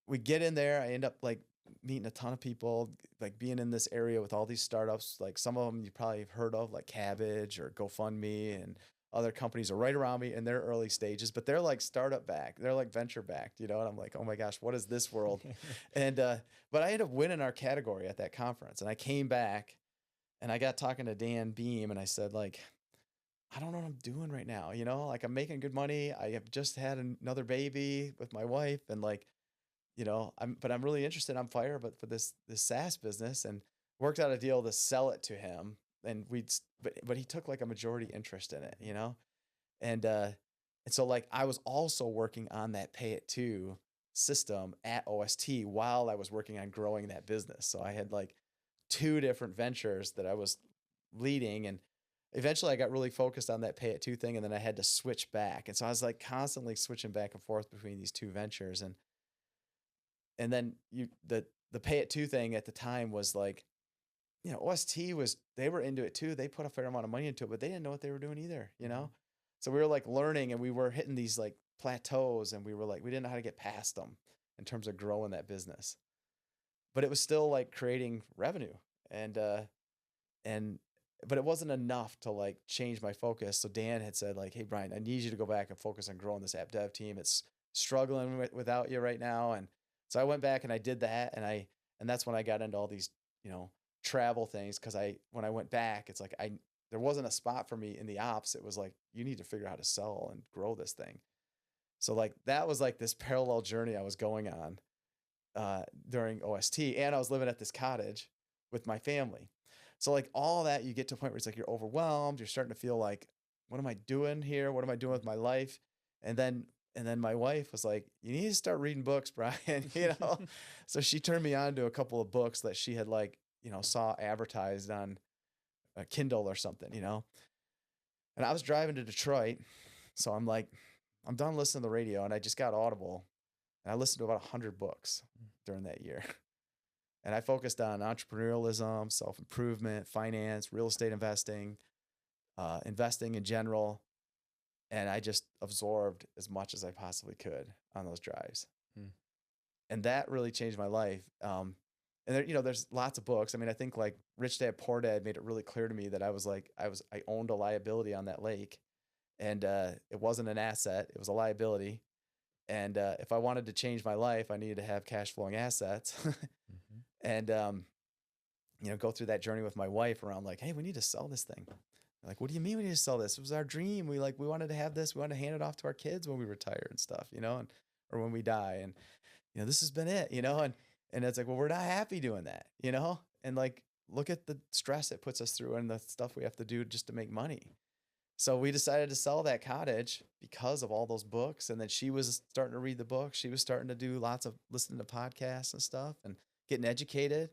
we get in there, I end up like meeting a ton of people, like being in this area with all these startups. Like some of them you probably have heard of, like Cabbage or GoFundMe, and other companies are right around me in their early stages, but they're like startup backed, they're like venture backed, and I'm like, oh my gosh, what is this world? And but I ended up winning our category at that conference, and I came back and I got talking to Dan Beam, and I said, like, I don't know what I'm doing right now. Like I'm making good money. I have just had another baby with my wife, and like, I'm really interested. I'm fire, but for this SaaS business, and worked out a deal to sell it to him. And but he took like a majority interest in it. And so like I was also working on that Pay It To system at OST while I was working on growing that business. So I had like two different ventures that I was leading, and eventually I got really focused on that Pay It To thing, and then I had to switch back. And so I was like constantly switching back and forth between these two ventures. And then the Pay It To thing at the time was like, OST they were into it too. They put a fair amount of money into it,. But they didn't know what they were doing either. So we were like learning, and we were hitting these like plateaus, and we didn't know how to get past them in terms of growing that business. But it was still like creating revenue, and but it wasn't enough to like change my focus. So Dan had said, like, "Hey Brian, I need you to go back and focus on growing this app dev team. It's struggling without you right now." And so I went back and I did that, and that's when I got into all these, travel things. Cause when I went back, it's like, there wasn't a spot for me in the ops. It was like, you need to figure out how to sell and grow this thing. So like, that was like this parallel journey I was going on, during OST, and I was living at this cottage with my family. So like all that, you get to a point where it's like, you're overwhelmed. You're starting to feel like, what am I doing here? What am I doing with my life? And then my wife was like, you need to start reading books, Brian. So she turned me on to a couple of books that she had like, saw advertised on a Kindle or something, and I was driving to Detroit. So I'm like, I'm done listening to the radio, and I just got Audible, and I listened to about 100 books during that year. And I focused on entrepreneurialism, self-improvement, finance, real estate investing, investing in general. And I just absorbed as much as I possibly could on those drives. And that really changed my life. And there, there's lots of books. I mean, I think like Rich Dad Poor Dad made it really clear to me that I owned a liability on that lake, and it wasn't an asset; it was a liability. And if I wanted to change my life, I needed to have cash flowing assets, Mm-hmm. and go through that journey with my wife around like, hey, we need to sell this thing. Like, what do you mean we need to sell this? It was our dream. We wanted to have this. We wanted to hand it off to our kids when we retire and stuff, or when we die. And this has been it, and it's like, well, we're not happy doing that, and like, look at the stress it puts us through and the stuff we have to do just to make money. So we decided to sell that cottage because of all those books. And then she was starting to read the books. She was starting to do lots of listening to podcasts and stuff and getting educated.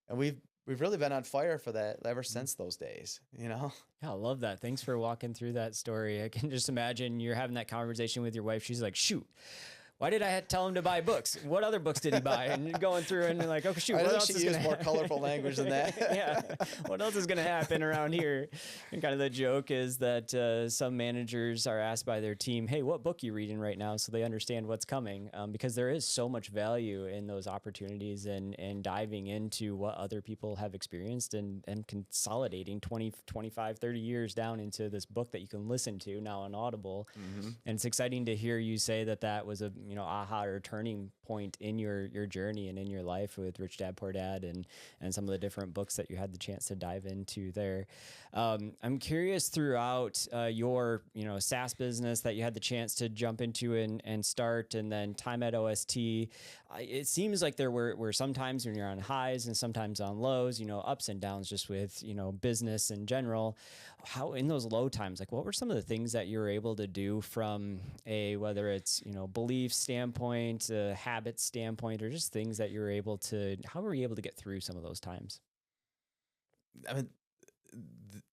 And we've really been on fire for that ever since those days, Yeah, I love that. Thanks for walking through that story. I can just imagine you're having that conversation with your wife. She's like, shoot, why did I tell him to buy books? What other books did he buy? And you're going through and like, oh shoot, what else is going to more colorful language than that? Yeah. What else is going to happen around here? And kind of the joke is that some managers are asked by their team, hey, what book are you reading right now? So they understand what's coming, because there is so much value in those opportunities and diving into what other people have experienced and consolidating 20, 25, 30 years down into this book that you can listen to now on Audible. Mm-hmm. And it's exciting to hear you say that was a aha or turning point in your journey and in your life with Rich Dad Poor Dad and some of the different books that you had the chance to dive into there. I'm curious throughout your SaaS business that you had the chance to jump into and start, and then time at OST. It seems like there were some times when you're on highs and sometimes on lows, ups and downs just with business in general. How in those low times, like what were some of the things that you were able to do from whether it's belief standpoint, habit standpoint, or just things that you were able to, how were you able to get through some of those times? I mean,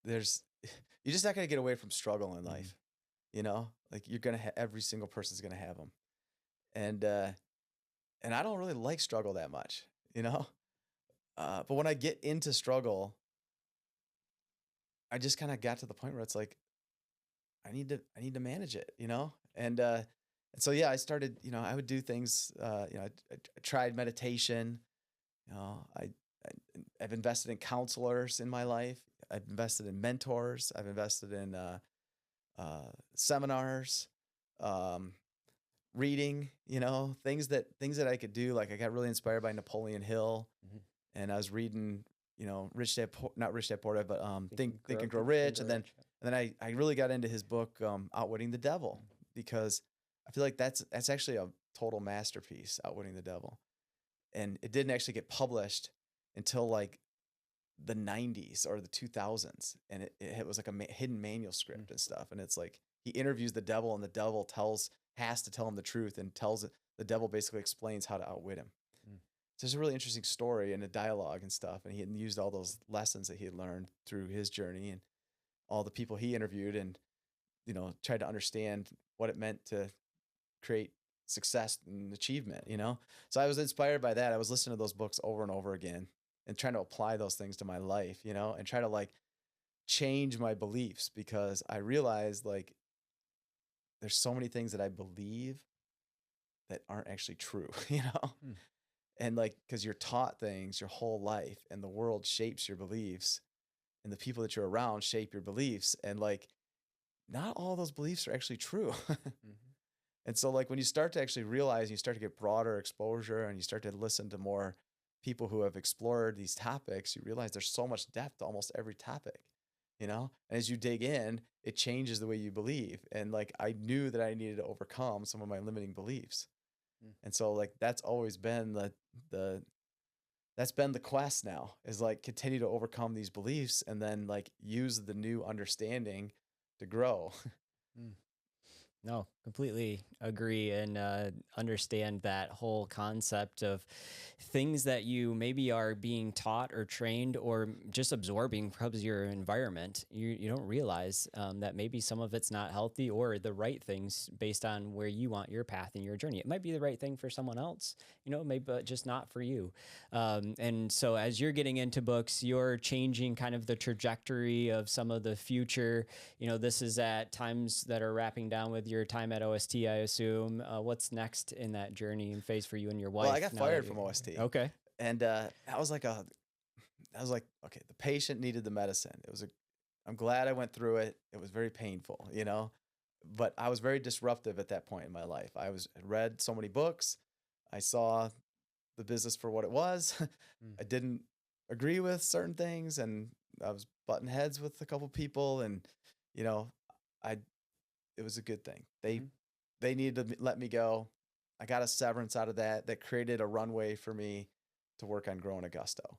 you're just not going to get away from struggle in life, like you're going to every single person's going to have them. And I don't really like struggle that much, but when I get into struggle, I just kind of got to the point where it's like, I need to manage it, and so, yeah, I started, I would do things, I tried meditation, I've invested in counselors in my life. I've invested in mentors. I've invested in seminars, reading, things that I could do. Like I got really inspired by Napoleon Hill, and I was reading, not Rich Dad Poor Dad, but Think and Grow Rich. And then I really got into his book, Outwitting the Devil, because I feel like that's actually a total masterpiece, Outwitting the Devil. And it didn't actually get published until like the 90s or the 2000s. And it was like a hidden manuscript and stuff. And it's like he interviews the devil, and the devil has to tell him the truth, and the devil basically explains how to outwit him. So it's a really interesting story and a dialogue and stuff. And he had used all those lessons that he had learned through his journey and all the people he interviewed, and tried to understand what it meant to create success and achievement, So I was inspired by that. I was listening to those books over and over again and trying to apply those things to my life, and try to like change my beliefs, because I realized like there's so many things that I believe that aren't actually true, and like, cause you're taught things your whole life, and the world shapes your beliefs, and the people that you're around shape your beliefs. And like, not all those beliefs are actually true. And so like when you start to actually realize, you start to get broader exposure, and you start to listen to more people who have explored these topics, you realize there's so much depth to almost every topic, and as you dig in, it changes the way you believe. And like, I knew that I needed to overcome some of my limiting beliefs. And so like, that's always been that's been the quest now, is like continue to overcome these beliefs, and then like use the new understanding to grow. No, completely agree and understand that whole concept of things that you maybe are being taught or trained or just absorbing because of your environment. You don't realize that maybe some of it's not healthy or the right things based on where you want your path and your journey. It might be the right thing for someone else, maybe, but just not for you. And so as you're getting into books, you're changing kind of the trajectory of some of the future. This is at times that are wrapping down with your time at OST, I assume. What's next in that journey and phase for you and your wife? Well, I got fired from OST. Okay. And that was like, okay, the patient needed the medicine. I'm glad I went through it. It was very painful, but I was very disruptive at that point in my life. I had read so many books. I saw the business for what it was. I didn't agree with certain things, and I was butting heads with a couple people, and it was a good thing. They needed to let me go. I got a severance out of that created a runway for me to work on growing Augusto.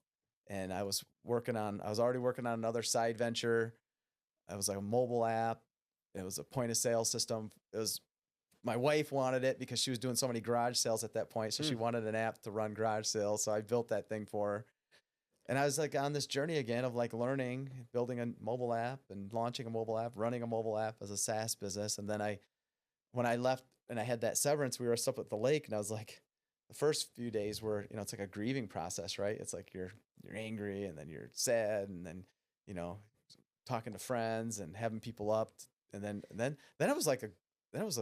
And I was already working on another side venture. It was like a mobile app. It was a point of sale system. My wife wanted it because she was doing so many garage sales at that point. So she wanted an app to run garage sales. So I built that thing for her. And I was like on this journey again of like learning, building a mobile app and launching a mobile app, running a mobile app as a SaaS business. And then when I left and I had that severance, we were up at the lake, and I was like, the first few days were, it's like a grieving process, right? It's like you're angry, and then you're sad, and then, talking to friends and having people up. And then it was like that was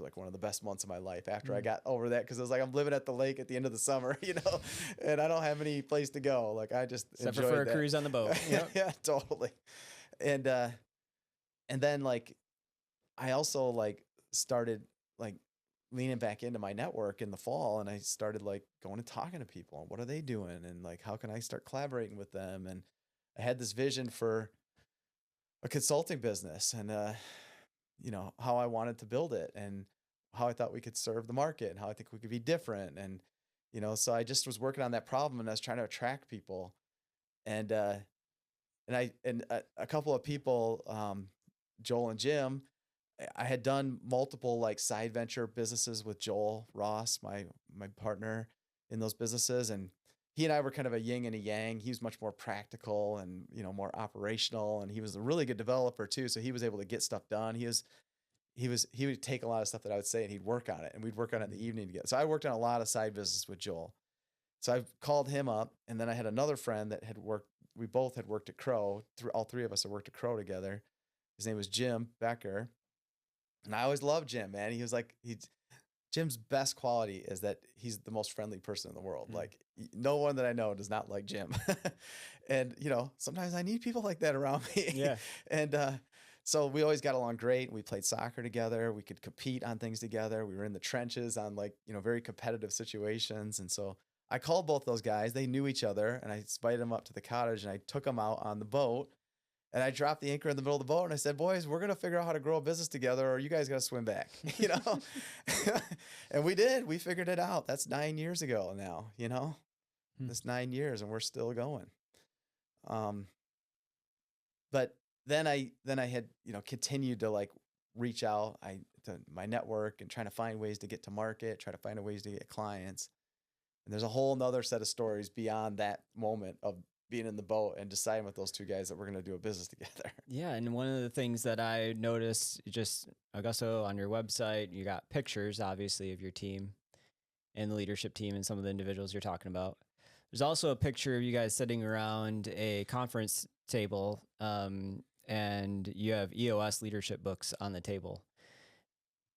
like one of the best months of my life after I got over that. Cause it was like, I'm living at the lake at the end of the summer, and I don't have any place to go. Like I just except for a cruise on the boat. Yep. Yeah, totally. And then like, I also like started like leaning back into my network in the fall, and I started like going and talking to people and what are they doing? And like, how can I start collaborating with them? And I had this vision for a consulting business, and, how I wanted to build it, and how I thought we could serve the market, and how I think we could be different. And, so I just was working on that problem, and I was trying to attract people. And a couple of people, Joel and Jim, I had done multiple like side venture businesses with Joel Ross, my partner in those businesses. And he and I were kind of a yin and a yang. He was much more practical and, more operational. And he was a really good developer too. So he was able to get stuff done. He would take a lot of stuff that I would say and he'd work on it, and we'd work on it in the evening together. So I worked on a lot of side business with Joel. So I called him up, and then I had another friend that we both had worked at Crow. All three of us had worked at Crow together. His name was Jim Becker. And I always loved Jim, man. He was like, Jim's best quality is that he's the most friendly person in the world. Like no one that I know does not like Jim. And, sometimes I need people like that around me. Yeah. And, so we always got along great. We played soccer together. We could compete on things together. We were in the trenches on like, very competitive situations. And so I called both those guys. They knew each other, and I invited them up to the cottage, and I took them out on the boat. And I dropped the anchor in the middle of the boat, and I said, boys, we're going to figure out how to grow a business together, or you guys got to swim back, And we did. We figured it out. That's 9 years ago now, That's 9 years, and we're still going. But then I had, continued to like reach out to my network and trying to find ways to get to market, try to find ways to get clients. And there's a whole nother set of stories beyond that moment of being in the boat and deciding with those two guys that we're going to do a business together. Yeah. And one of the things that I noticed, just Augusto, on your website, you got pictures, obviously, of your team and the leadership team and some of the individuals you're talking about. There's also a picture of you guys sitting around a conference table, and you have EOS leadership books on the table.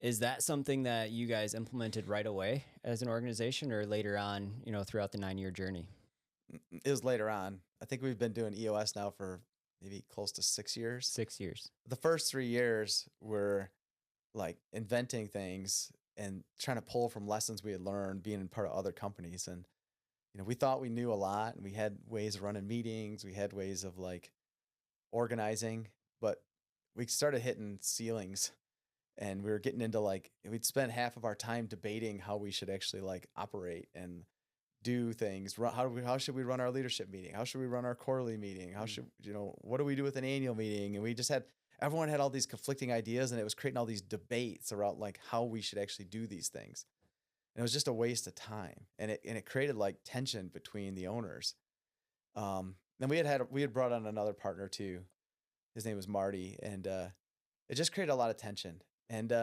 Is that something that you guys implemented right away as an organization, or later on, throughout the 9-year journey? It was later on. I think we've been doing EOS now for maybe close to 6 years. 6 years. The first 3 years were like inventing things and trying to pull from lessons we had learned being in part of other companies. And, we thought we knew a lot, and we had ways of running meetings. We had ways of like organizing, but we started hitting ceilings, and we were getting into like, we'd spend half of our time debating how we should actually like operate and do things. How should we run our leadership meeting? How should we run our quarterly meeting? How should, what do we do with an annual meeting? And we just everyone had all these conflicting ideas, and it was creating all these debates around like how we should actually do these things. And it was just a waste of time. And it created like tension between the owners. Then we had brought on another partner too. His name was Marty. And, it just created a lot of tension. And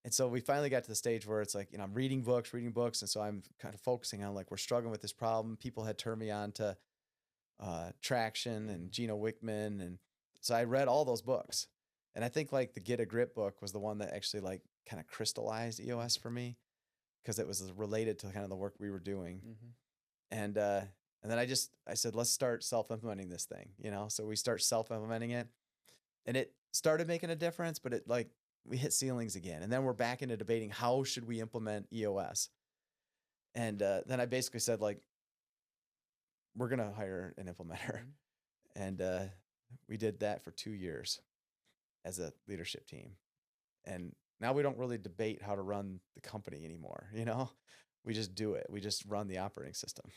so we finally got to the stage where it's like, I'm reading books. And so I'm kind of focusing on like, we're struggling with this problem. People had turned me on to Traction and Gino Wickman. And so I read all those books, And I think like the Get a Grip book was the one that actually like kind of crystallized EOS for me because it was related to kind of the work we were doing. And then I said, let's start self-implementing this thing, So we start self-implementing it, and it started making a difference, but it like we hit ceilings again. And then we're back into debating how should we implement EOS. And then I basically said like, we're going to hire an implementer. And we did that for 2 years as a leadership team. And now we don't really debate how to run the company anymore. We just do it. We just run the operating system.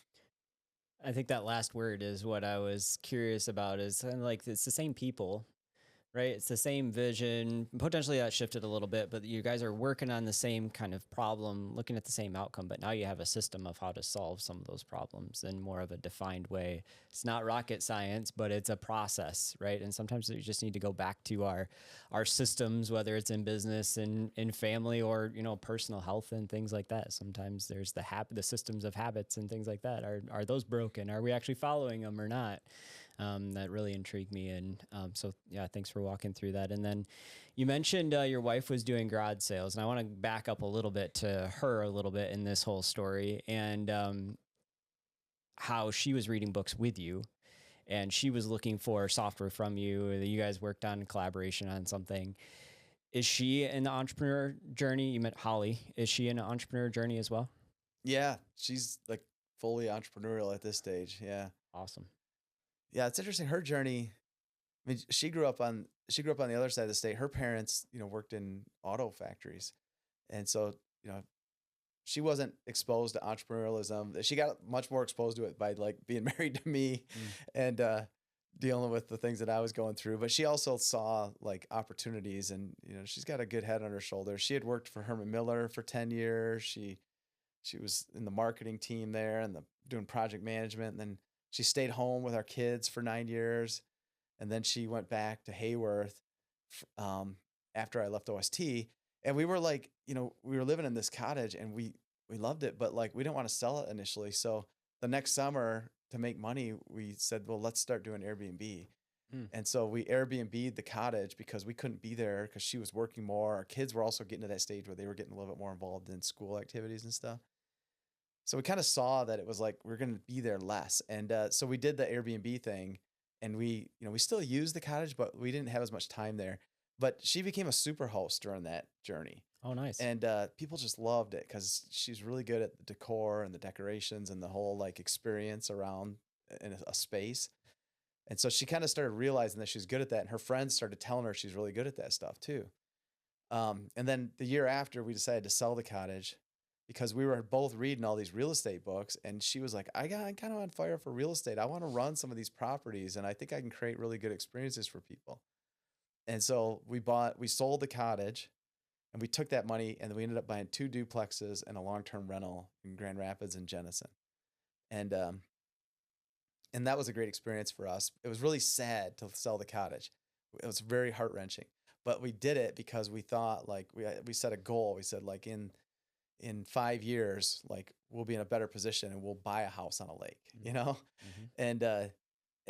I think that last word is what I was curious about, is kind of like it's the same people, right? It's the same vision. Potentially that shifted a little bit, but you guys are working on the same kind of problem, looking at the same outcome, but now you have a system of how to solve some of those problems in more of a defined way. It's not rocket science, but it's a process, right? And sometimes we just need to go back to our systems, whether it's in business and in family or, personal health and things like that. Sometimes there's the systems of habits and things like that. Are those broken? Are we actually following them or not? That really intrigued me. And so, yeah, thanks for walking through that. And then you mentioned your wife was doing garage sales, and I want to back up a little bit to her a little bit in this whole story, and how she was reading books with you, and she was looking for software from you that you guys worked on in collaboration on something. Is she in the entrepreneur journey? You met Holly. Is she in an entrepreneur journey as well? Yeah, she's like fully entrepreneurial at this stage. Yeah. Awesome. Yeah, it's interesting. Her journey, I mean, she grew up on the other side of the state. Her parents, worked in auto factories. And so, she wasn't exposed to entrepreneurialism. She got much more exposed to it by like being married to me and dealing with the things that I was going through. But she also saw like opportunities, and she's got a good head on her shoulders. She had worked for Herman Miller for 10 years. She was in the marketing team there and doing project management. And then she stayed home with our kids for 9 years. And then she went back to Hayworth after I left OST. And we were like, we were living in this cottage and we loved it, but like we didn't want to sell it initially. So the next summer, to make money, we said, well, let's start doing Airbnb. And so we Airbnb'd the cottage because we couldn't be there because she was working more. Our kids were also getting to that stage where they were getting a little bit more involved in school activities and stuff. So we kind of saw that it was like we're going to be there less. And so we did the Airbnb thing, and we still used the cottage, but we didn't have as much time there. But she became a super host during that journey. Oh, nice. And people just loved it because she's really good at the decor and the decorations and the whole like experience around in a space. And so she kind of started realizing that she's good at that. And her friends started telling her she's really good at that stuff too. And then the year after, we decided to sell the cottage because we were both reading all these real estate books. And she was like, I'm kind of on fire for real estate. I want to run some of these properties, and I think I can create really good experiences for people. And so we sold the cottage, and we took that money, and we ended up buying 2 duplexes and a long-term rental in Grand Rapids and Jenison. And that was a great experience for us. It was really sad to sell the cottage. It was very heart-wrenching, but we did it because we thought like we set a goal. We said like in 5 years, like we'll be in a better position and we'll buy a house on a lake, And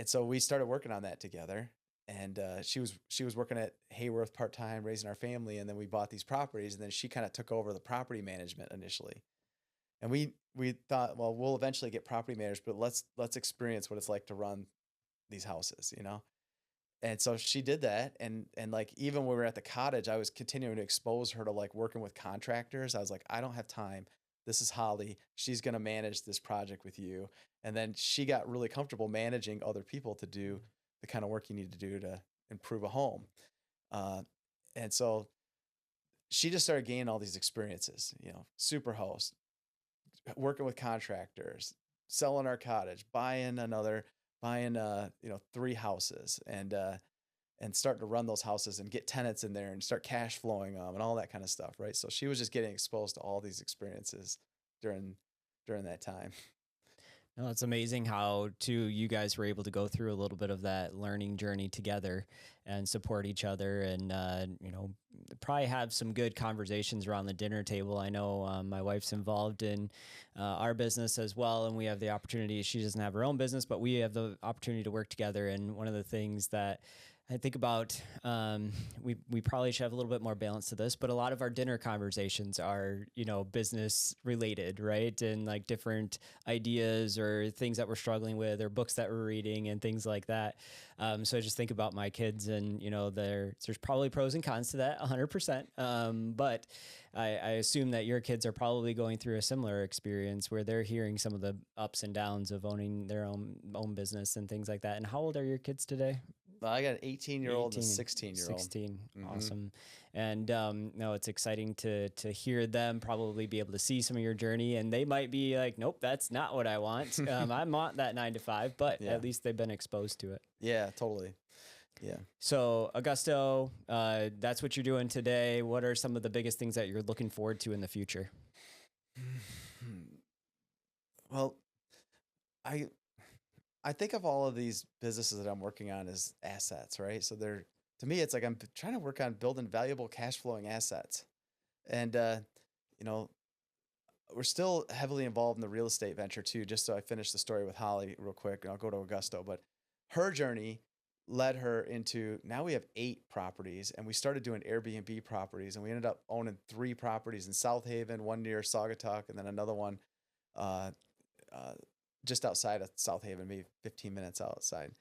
so we started working on that together. And she was working at Hayworth part-time, raising our family. And then we bought these properties, and then she kind of took over the property management initially. And we thought, well, we'll eventually get property managers, but let's experience what it's like to run these houses, And so she did that. And like, even when we were at the cottage, I was continuing to expose her to like working with contractors. I was like, I don't have time. This is Holly. She's going to manage this project with you. And then she got really comfortable managing other people to do the kind of work you need to do to improve a home. And so she just started gaining all these experiences, super host, working with contractors, selling our cottage, buying 3 houses, and starting to run those houses and get tenants in there and start cash flowing them and all that kind of stuff. Right. So she was just getting exposed to all these experiences during that time. No, it's amazing how you guys were able to go through a little bit of that learning journey together and support each other, and probably have some good conversations around the dinner table. I know my wife's involved in our business as well, and we have the opportunity. She doesn't have her own business, but we have the opportunity to work together. And one of the things that I think about we probably should have a little bit more balance to this, but a lot of our dinner conversations are, business related, right? And like different ideas or things that we're struggling with or books that we're reading and things like that. So I just think about my kids and, there's probably pros and cons to that 100%. But I assume that your kids are probably going through a similar experience where they're hearing some of the ups and downs of owning their own business and things like that. And how old are your kids today? I got an 18-year-old and a 18, 16-year-old. 16. Mm-hmm. Awesome. And no, it's exciting to hear them probably be able to see some of your journey, and they might be like, nope, that's not what I want. I want that 9 to 5, but Yeah. at least they've been exposed to it. Yeah, totally. Yeah. So Augusto, that's what you're doing today. What are some of the biggest things that you're looking forward to in the future? Well, I think of all of these businesses that I'm working on as assets, right? So to me, it's like I'm trying to work on building valuable cash flowing assets. And, we're still heavily involved in the real estate venture too, just so I finish the story with Holly real quick and I'll go to Augusto. But her journey led her into, now we have 8 properties, and we started doing Airbnb properties, and we ended up owning 3 properties in South Haven, one near Saugatuck, and then another one uh, just outside of South Haven, maybe 15 minutes outside.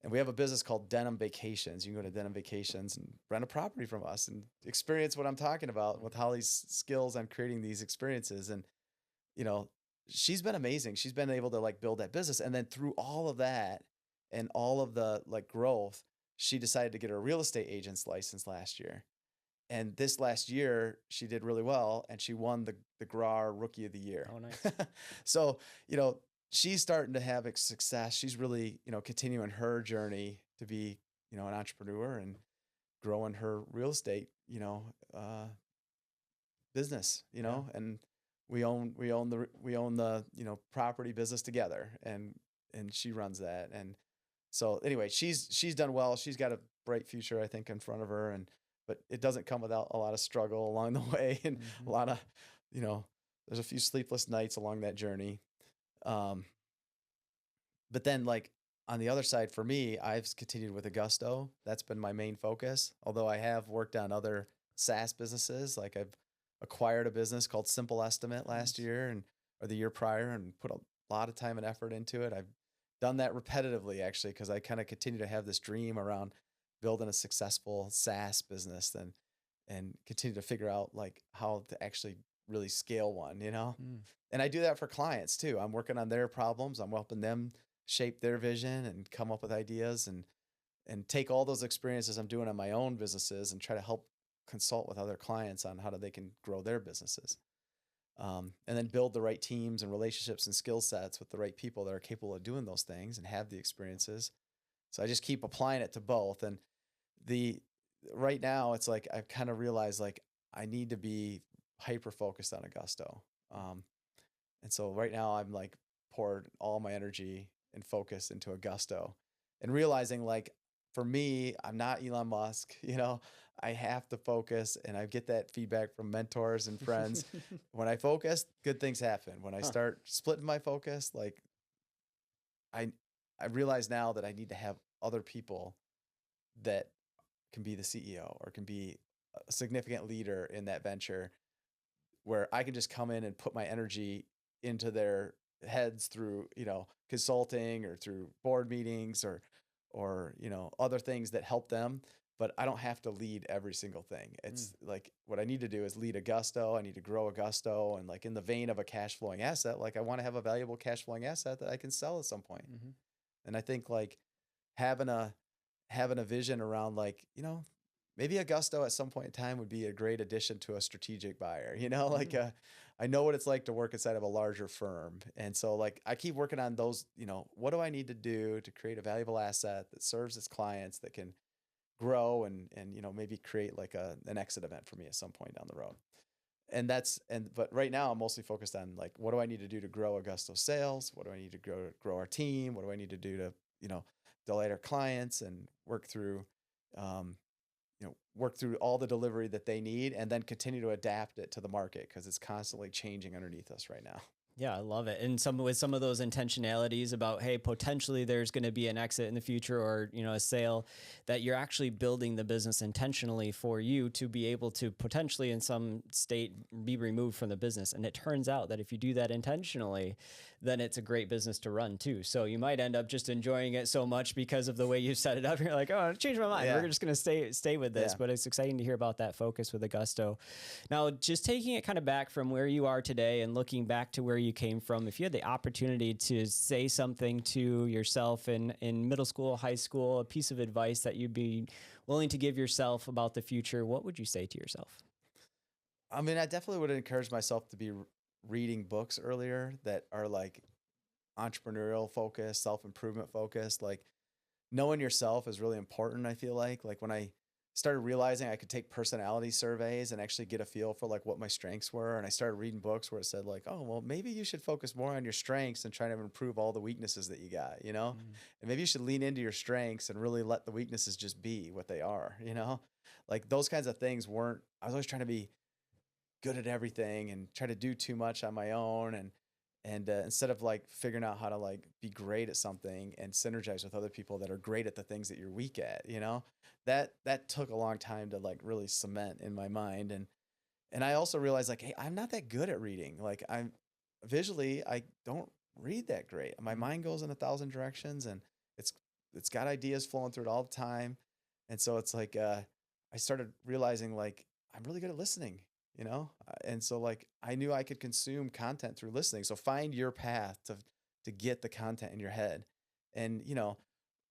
And we have a business called Denim Vacations. You can go to Denim Vacations and rent a property from us and experience what I'm talking about with Holly's skills on creating these experiences. And, she's been amazing. She's been able to like build that business. And then through all of that and all of the like growth, she decided to get her real estate agent's license last year. And this last year, she did really well, and she won the GRAR Rookie of the Year. Oh, nice. So, she's starting to have success. She's really, continuing her journey to be, an entrepreneur and growing her real estate, business, and we own the, property business together, and she runs that. And so anyway, she's done well. She's got a bright future, I think, in front of her. But it doesn't come without a lot of struggle along the way, and a lot of, there's a few sleepless nights along that journey. But then like on the other side for me, I've continued with Augusto. That's been my main focus. Although I have worked on other SaaS businesses, like I've acquired a business called Simple Estimate last year or the year prior, and put a lot of time and effort into it. I've done that repetitively actually, because I kind of continue to have this dream around building a successful SaaS business and continue to figure out like how to actually really scale one, And I do that for clients too. I'm working on their problems. I'm helping them shape their vision and come up with ideas and take all those experiences I'm doing on my own businesses and try to help consult with other clients on how they can grow their businesses. And then build the right teams and relationships and skill sets with the right people that are capable of doing those things and have the experiences. So I just keep applying it to both. And right now it's like, I've kind of realized like I need to be hyper focused on Augusto. And so right now I'm like poured all my energy and focus into Augusto, and realizing like, for me, I'm not Elon Musk, I have to focus, and I get that feedback from mentors and friends. When I focus, good things happen. When I start splitting my focus, like I realize now that I need to have other people that can be the CEO or can be a significant leader in that venture, where I can just come in and put my energy into their heads through, consulting or through board meetings or, other things that help them. But I don't have to lead every single thing. It's like, what I need to do is lead Augusto. I need to grow Augusto. And like in the vein of a cash flowing asset, like I want to have a valuable cash flowing asset that I can sell at some point. Mm-hmm. And I think like having a vision around like, maybe Augusto at some point in time would be a great addition to a strategic buyer, like I know what it's like to work inside of a larger firm. And so like, I keep working on those, what do I need to do to create a valuable asset that serves its clients, that can grow and maybe create like an exit event for me at some point down the road. But right now I'm mostly focused on like, what do I need to do to grow Augusto sales? What do I need to grow our team? What do I need to do to, delight our clients and work through all the delivery that they need, and then continue to adapt it to the market, because it's constantly changing underneath us right now. Yeah, I love it. And some of those intentionalities about, hey, potentially there's going to be an exit in the future, or, a sale, that you're actually building the business intentionally for you to be able to potentially in some state be removed from the business. And it turns out that if you do that intentionally, then it's a great business to run too. So you might end up just enjoying it so much because of the way you set it up. You're like, oh, I changed my mind. Yeah. We're just going to stay with this. Yeah. But it's exciting to hear about that focus with Augusto. Now, just taking it kind of back from where you are today and looking back to where you came from, if you had the opportunity to say something to yourself in middle school, high school, a piece of advice that you'd be willing to give yourself about the future, what would you say to yourself? I mean, I definitely would encourage myself to be reading books earlier that are like entrepreneurial focused, self-improvement focused. Like knowing yourself is really important. I feel like when I started realizing I could take personality surveys and actually get a feel for like what my strengths were. And I started reading books where it said like, oh, well, maybe you should focus more on your strengths and try to improve all the weaknesses that you got, and maybe you should lean into your strengths and really let the weaknesses just be what they are, like those kinds of things I was always trying to be good at everything and try to do too much on my own. And instead of like figuring out how to like be great at something and synergize with other people that are great at the things that you're weak at, that took a long time to like really cement in my mind. And I also realized like, hey, I'm not that good at reading. Like I don't read that great. My mind goes in 1,000 directions, and it's got ideas flowing through it all the time. And so it's like, I started realizing like, I'm really good at listening, and so like I knew I could consume content through listening. So find your path to get the content in your head. And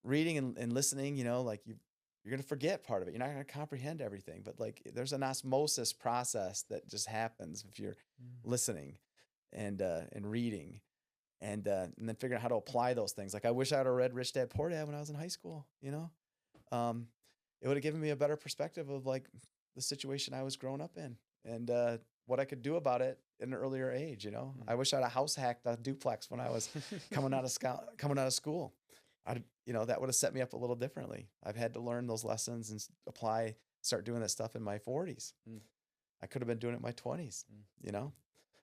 reading and listening, like you're going to forget part of it. You're not going to comprehend everything, but like there's an osmosis process that just happens if you're listening and reading and then figuring out how to apply those things. Like I wish I would have read Rich Dad Poor Dad when I was in high school. It would have given me a better perspective of like the situation I was growing up in and what I could do about it at an earlier age. I wish I'd have house hacked a duplex when I was coming out of school. That would have set me up a little differently. I've had to learn those lessons and start doing that stuff in my 40s. I could have been doing it in my 20s,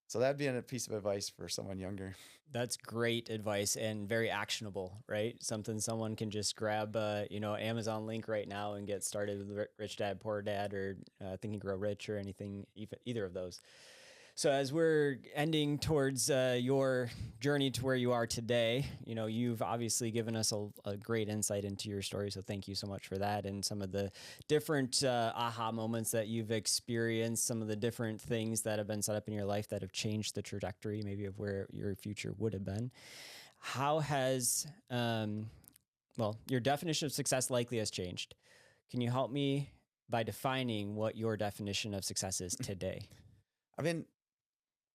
So that'd be a piece of advice for someone younger. That's great advice and very actionable, right? Something someone can just grab, Amazon link right now and get started with Rich Dad, Poor Dad, or Think and Grow Rich, or anything, either of those. So as we're ending towards your journey to where you are today, you've obviously given us a great insight into your story. So thank you so much for that, and some of the different aha moments that you've experienced, some of the different things that have been set up in your life that have changed the trajectory maybe of where your future would have been. How has, your definition of success likely has changed. Can you help me by defining what your definition of success is today? I mean,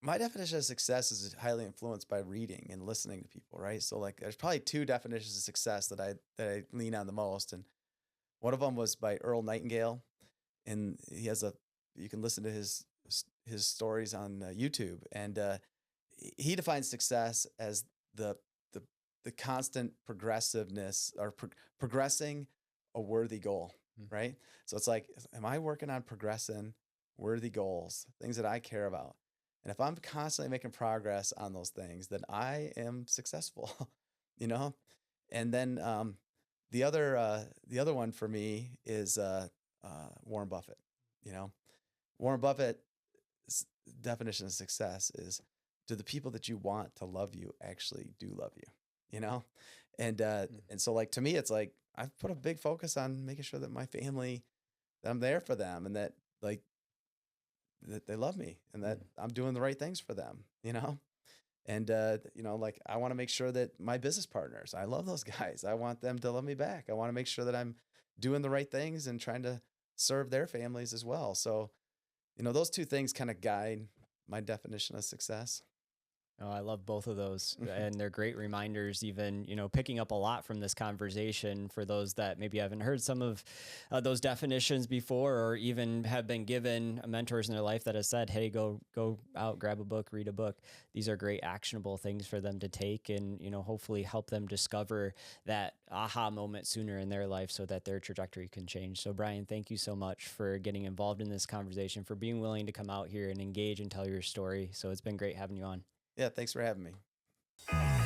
my definition of success is highly influenced by reading and listening to people, right? So like there's probably two definitions of success that I lean on the most. And one of them was by Earl Nightingale. And you can listen to his stories on YouTube. And he defines success as the constant progressiveness or progressing a worthy goal, right? So it's like, am I working on progressing worthy goals, things that I care about? And if I'm constantly making progress on those things, then I am successful, And then the other one for me is Warren Buffett. Warren Buffett's definition of success is, do the people that you want to love you actually do love you? And so like to me, it's like I've put a big focus on making sure that my family, that I'm there for them, and that like that they love me and that I'm doing the right things for them, and, like I want to make sure that my business partners, I love those guys. I want them to love me back. I want to make sure that I'm doing the right things and trying to serve their families as well. So, those two things kind of guide my definition of success. Oh, I love both of those, and they're great reminders, even, picking up a lot from this conversation for those that maybe haven't heard some of those definitions before, or even have been given mentors in their life that have said, hey, go out, grab a book, read a book. These are great actionable things for them to take and, hopefully help them discover that aha moment sooner in their life so that their trajectory can change. So Brian, thank you so much for getting involved in this conversation, for being willing to come out here and engage and tell your story. So it's been great having you on. Yeah, thanks for having me.